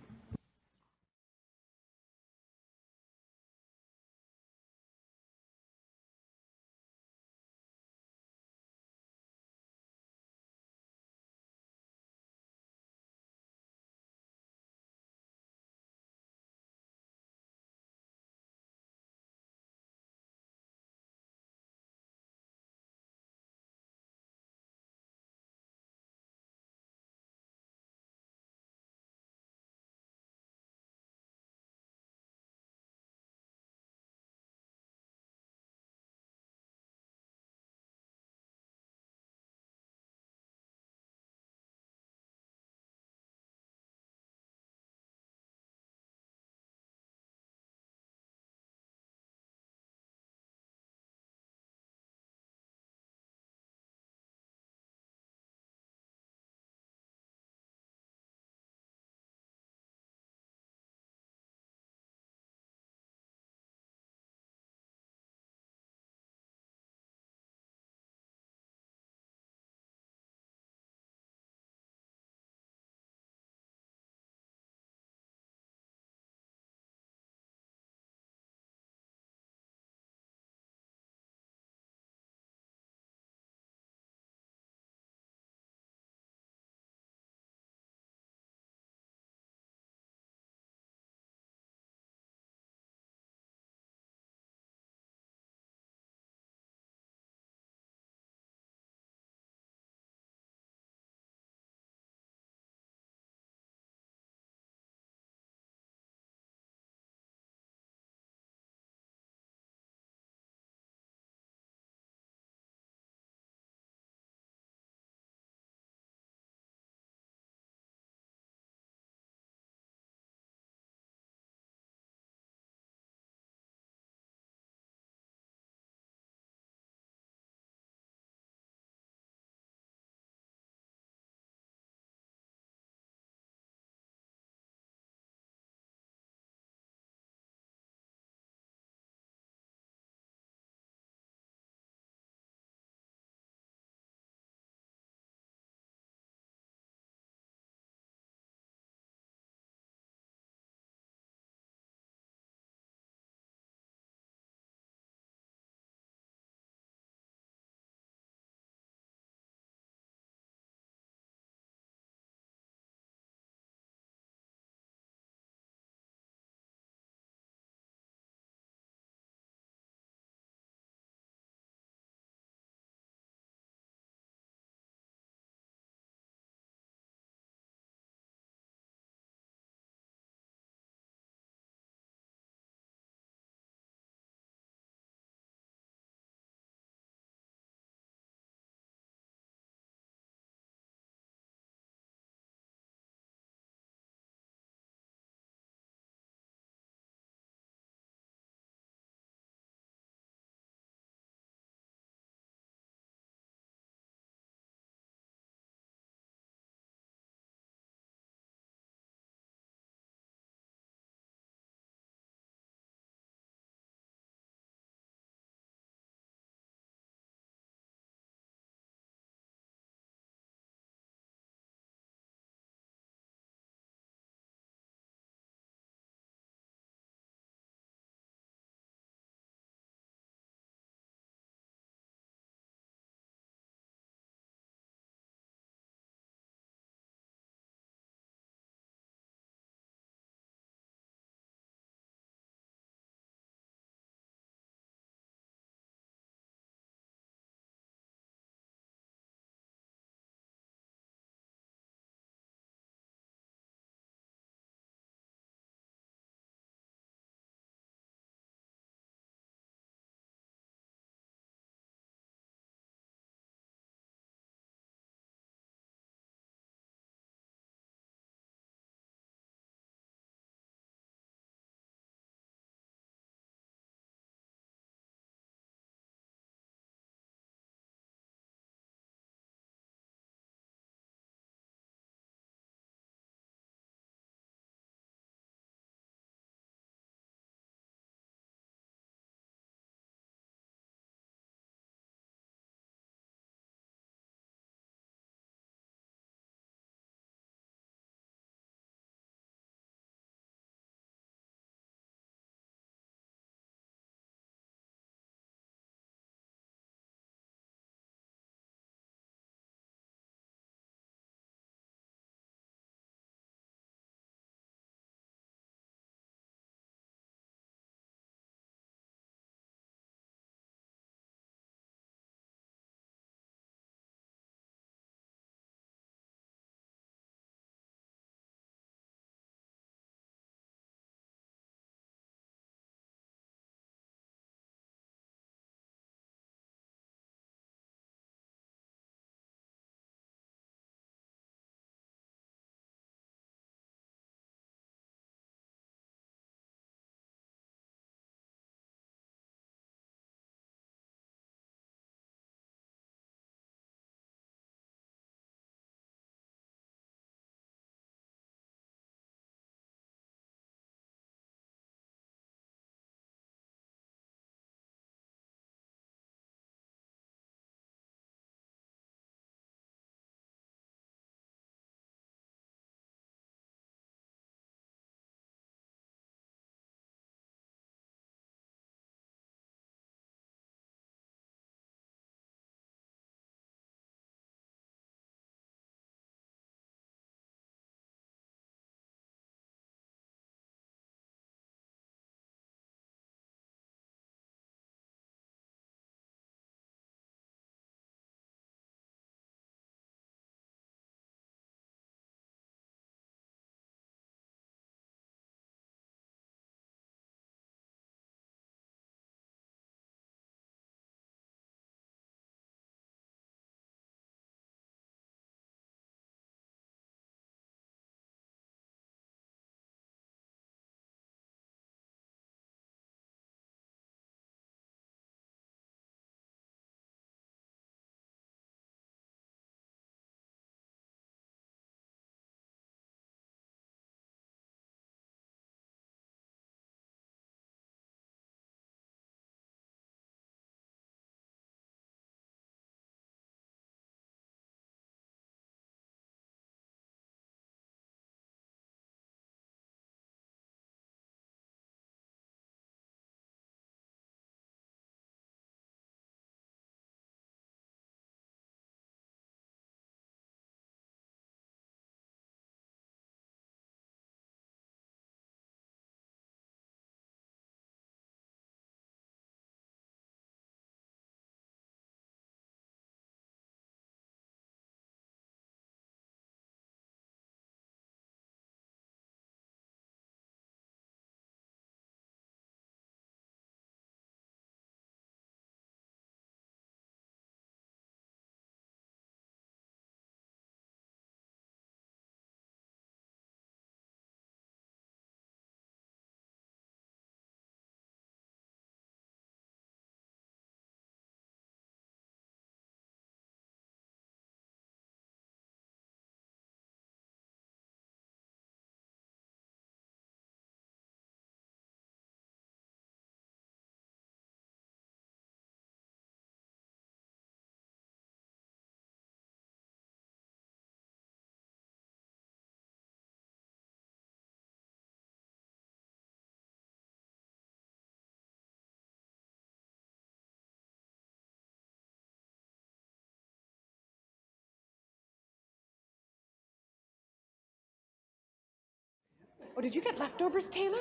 Oh, did you get leftovers, Taylor?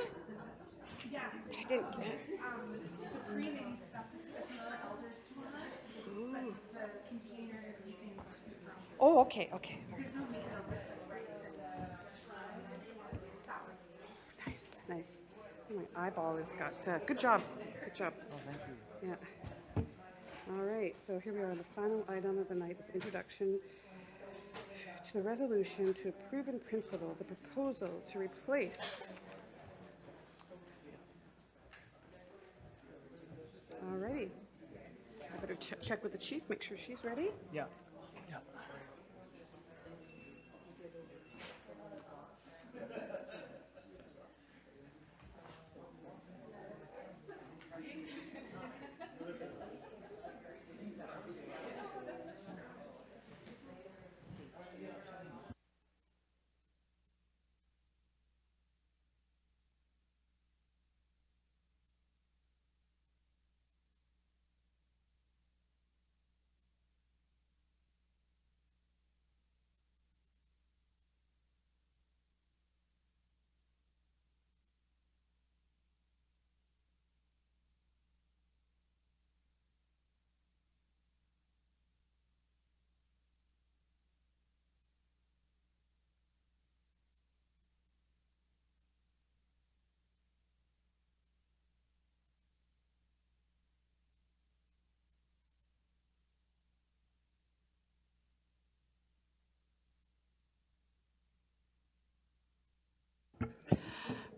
Yeah. I didn't get. The pre-made stuff is for our elders tomorrow, but the containers you can scoop from. Oh, okay, okay. There's no makeup, it's like rice and salad. Nice, nice. My eyeball has got, good job, good job. Oh, thank you. Yeah. All right, so here we are, the final item of the night is introduction to the resolution to approve in principle the proposal to replace. All righty. I better check with the chief, make sure she's ready. Yeah. Yeah.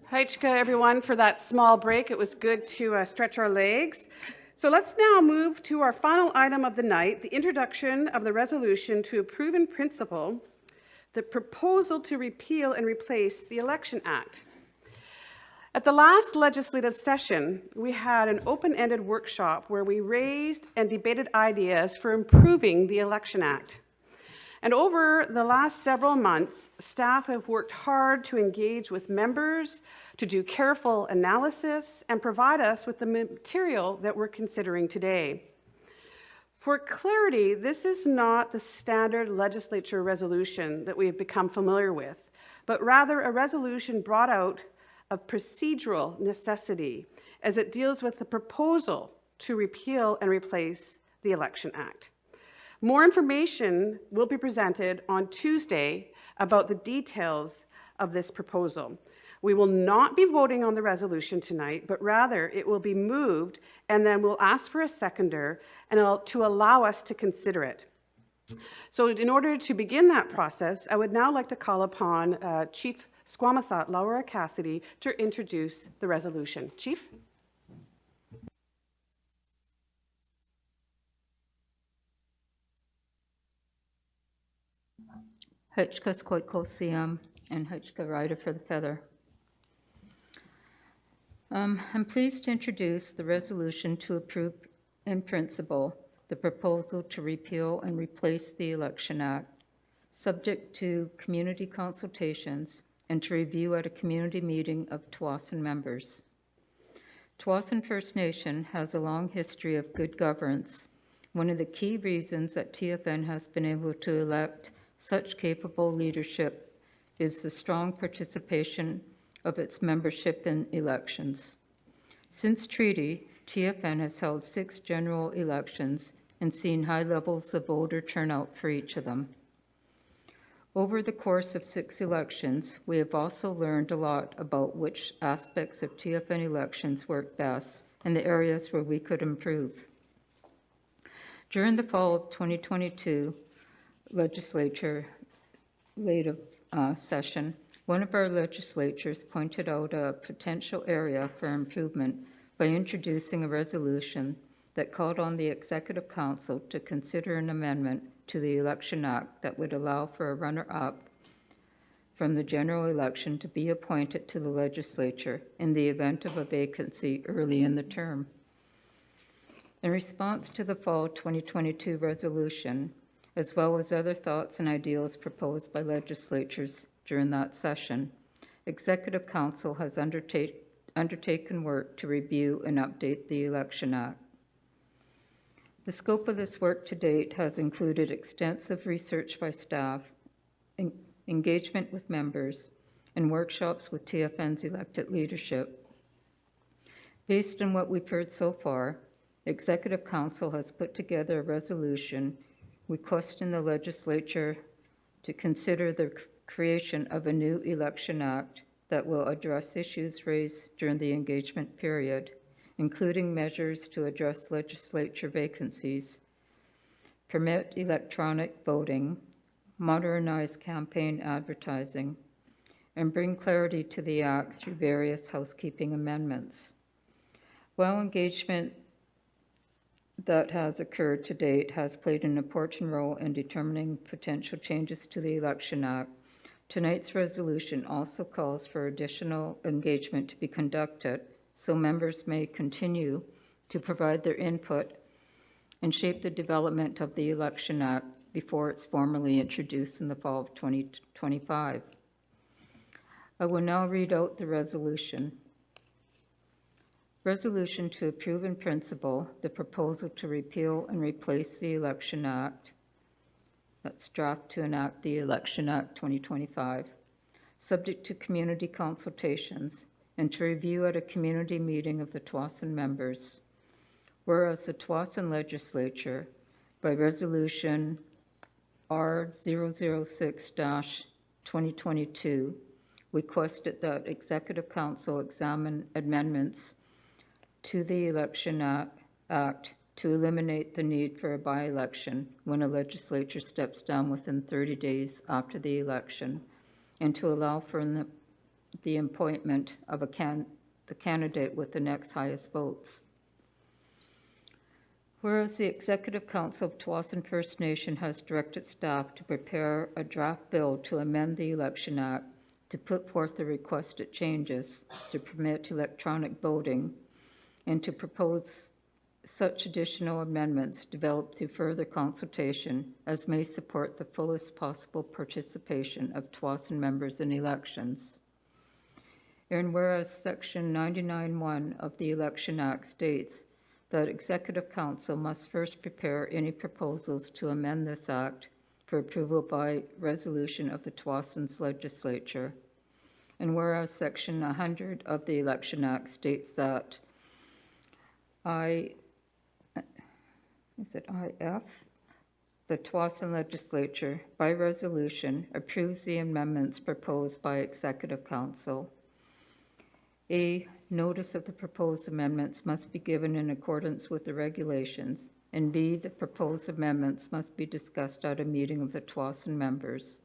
Hi, Chika, everyone, for that small break. It was good to stretch our legs. So let's now move to our final item of the night, the introduction of the resolution to approve in principle the proposal to repeal and replace the Election Act. At the last legislative session, we had an open-ended workshop where we raised and debated ideas for improving the Election Act. And over the last several months, staff have worked hard to engage with members, to do careful analysis, and provide us with the material that we're considering today. For clarity, this is not the standard legislature resolution that we have become familiar with, but rather a resolution brought out of procedural necessity as it deals with the proposal to repeal and replace the Election Act. More information will be presented on Tuesday about the details of this proposal. We will not be voting on the resolution tonight, but rather it will be moved and then we'll ask for a seconder and to allow us to consider it. So in order to begin that process, I would now like to call upon Chief Squamish Laura Cassidy to introduce the resolution. Chief? Hitchka Skoikosiam and Hitchka Rider for the Feather. I'm pleased to introduce the resolution to approve in principle the proposal to repeal and replace the Election Act, subject to community consultations and to review at a community meeting of Tsawwassen members. Tsawwassen First Nation has a long history of good governance. One of the key reasons that TFN has been able to elect such capable leadership is the strong participation of its membership in elections. Since treaty, TFN has held 6 general elections and seen high levels of voter turnout for each of them. Over the course of 6 elections, we have also learned a lot about which aspects of TFN elections work best and the areas where we could improve. During the fall of 2022, legislative session, one of our legislators pointed out a potential area for improvement by introducing a resolution that called on the Executive Council to consider an amendment to the Election Act that would allow for a runner-up from the general election to be appointed to the legislature in the event of a vacancy early in the term. In response to the fall 2022 resolution, as well as other thoughts and ideals proposed by legislatures during that session, Executive Council has undertaken work to review and update the Election Act. The scope of this work to date has included extensive research by staff, engagement with members, and workshops with TFN's elected leadership. Based on what we've heard so far, Executive Council has put together a resolution requesting the legislature to consider the creation of a new election act that will address issues raised during the engagement period, including measures to address legislature vacancies, permit electronic voting, modernize campaign advertising, and bring clarity to the act through various housekeeping amendments. While engagement that has occurred to date has played an important role in determining potential changes to the Election Act, tonight's resolution also calls for additional engagement to be conducted so members may continue to provide their input and shape the development of the Election Act before it's formally introduced in the fall of 2025. I will now read out the resolution. Resolution to approve in principle the proposal to repeal and replace the Election Act. That's draft to enact the Election Act 2025, subject to community consultations and to review at a community meeting of the Tsawwassen members. Whereas the Tsawwassen Legislature, by Resolution R006-2022, requested that Executive Council examine amendments to the Election Act to eliminate the need for a by-election when a legislature steps down within 30 days after the election, and to allow for the appointment of the candidate with the next highest votes. Whereas the Executive Council of Tsawwassen First Nation has directed staff to prepare a draft bill to amend the Election Act to put forth the requested changes to permit electronic voting and to propose such additional amendments developed through further consultation as may support the fullest possible participation of Tsawwassen members in elections. And whereas Section 99(1) of the Election Act states that Executive Council must first prepare any proposals to amend this act for approval by resolution of the Tsawwassen's legislature. And whereas Section 100 of the Election Act states that IF, the Tsawwassen legislature, by resolution, approves the amendments proposed by Executive Council. A, notice of the proposed amendments must be given in accordance with the regulations, and B, the proposed amendments must be discussed at a meeting of the Tsawwassen members.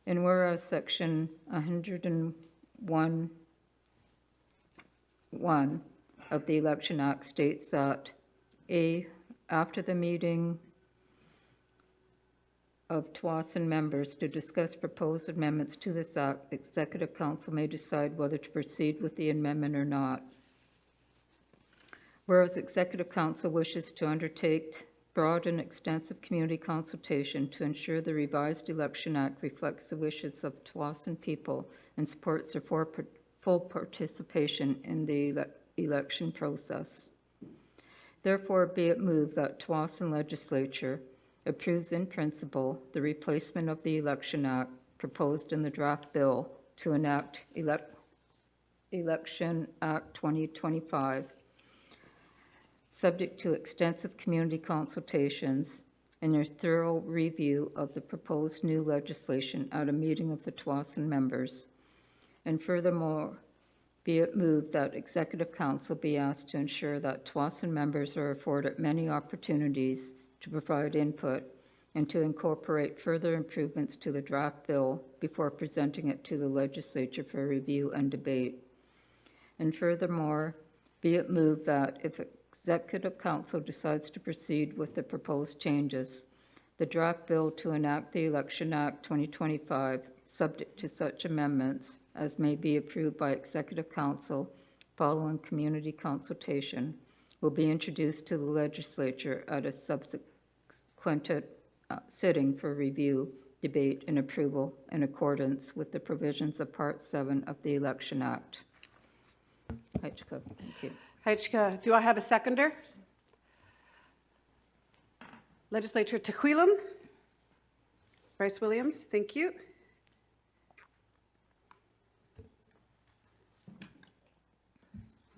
And whereas Section 101(1) of the Election Act states that A, after the meeting of Tsawwassen members to discuss proposed amendments to this act, Executive Council may decide whether to proceed with the amendment or not. Whereas Executive Council wishes to undertake broad and extensive community consultation to ensure the revised Election Act reflects the wishes of Tsawwassen people and supports their full participation in the election process. Therefore, be it moved that Tsawwassen Legislature approves in principle the replacement of the Election Act proposed in the draft bill to enact Election Act 2025, subject to extensive community consultations and a thorough review of the proposed new legislation at a meeting of the Tsawwassen members. And furthermore, be it moved that Executive Council be asked to ensure that Tsawwassen members are afforded many opportunities to provide input and to incorporate further improvements to the draft bill before presenting it to the legislature for review and debate. And furthermore, be it moved that if Executive Council decides to proceed with the proposed changes, the draft bill to enact the Election Act 2025, subject to such amendments as may be approved by Executive Council following community consultation, will be introduced to the legislature at a subsequent sitting for review, debate, and approval in accordance with the provisions of Part 7 of the Election Act. Heichka, thank you. Heichka, do I have a seconder? Legislature Tequilum. Bryce Williams, thank you.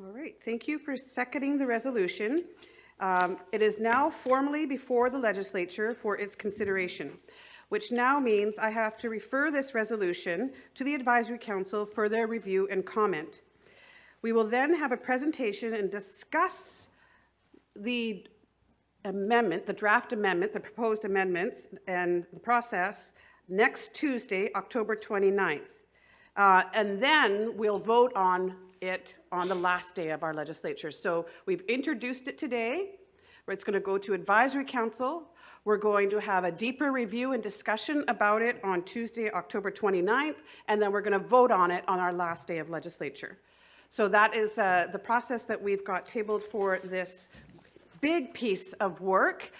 All right, thank you for seconding the resolution. It is now formally before the legislature for its consideration, which now means I have to refer this resolution to the Advisory Council for their review and comment. We will then have a presentation and discuss the amendment, the draft amendment, the proposed amendments, and the process next Tuesday, October 29th. And then we'll vote on it on the last day of our legislature. So we've introduced it today, where it's going to go to Advisory Council. We're going to have a deeper review and discussion about it on Tuesday, October 29th, and then we're going to vote on it on our last day of legislature. So that is the process that we've got tabled for this big piece of work.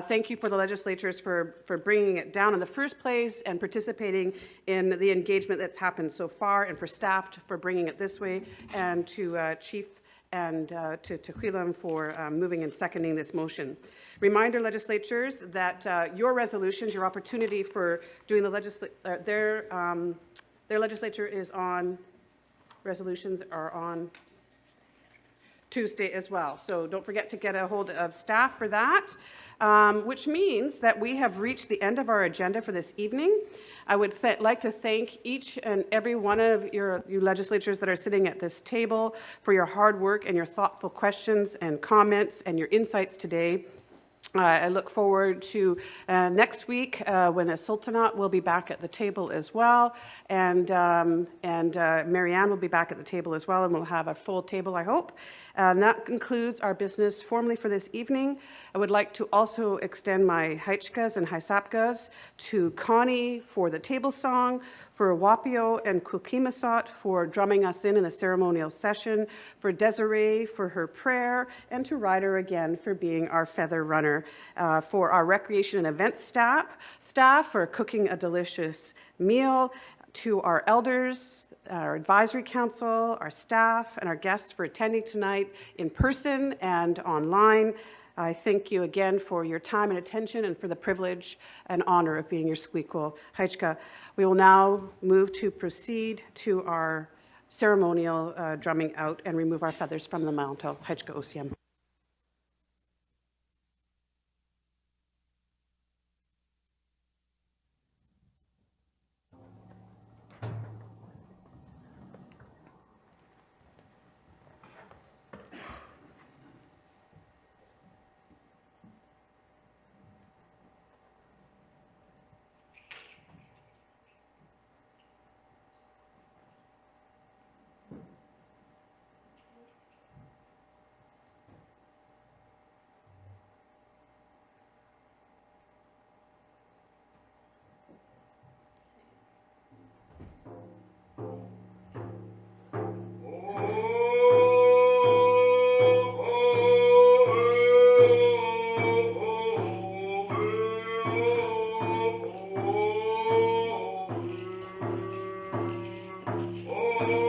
Thank you for the legislatures for bringing it down in the first place and participating in the engagement that's happened so far, and for staff for bringing it this way, and to Chief and to Quilam for moving and seconding this motion. Reminder, legislatures, that your resolutions, your opportunity for doing the their legislature is on, resolutions are on Tuesday as well. So don't forget to get a hold of staff for that, which means that we have reached the end of our agenda for this evening. I would like to thank each and every one of you legislators that are sitting at this table for your hard work and your thoughtful questions and comments and your insights today. I look forward to next week when a Sultanate will be back at the table as well, and Marianne will be back at the table as well, and we'll have a full table, I hope. And that concludes our business formally for this evening. I would like to also extend my Haichkas and Haisapkas to Connie for the table song, for Wapio and Kukimasot for drumming us in the ceremonial session, for Desiree for her prayer, and to Ryder again for being our feather runner, for our recreation and events staff for cooking a delicious meal, to our elders, our advisory council, our staff, and our guests for attending tonight in person and online. I thank you again for your time and attention and for the privilege and honor of being your Squeakquel Haichka. We will now move to proceed to our ceremonial drumming out and remove our feathers from the mantle. Haichka Osiem. Oh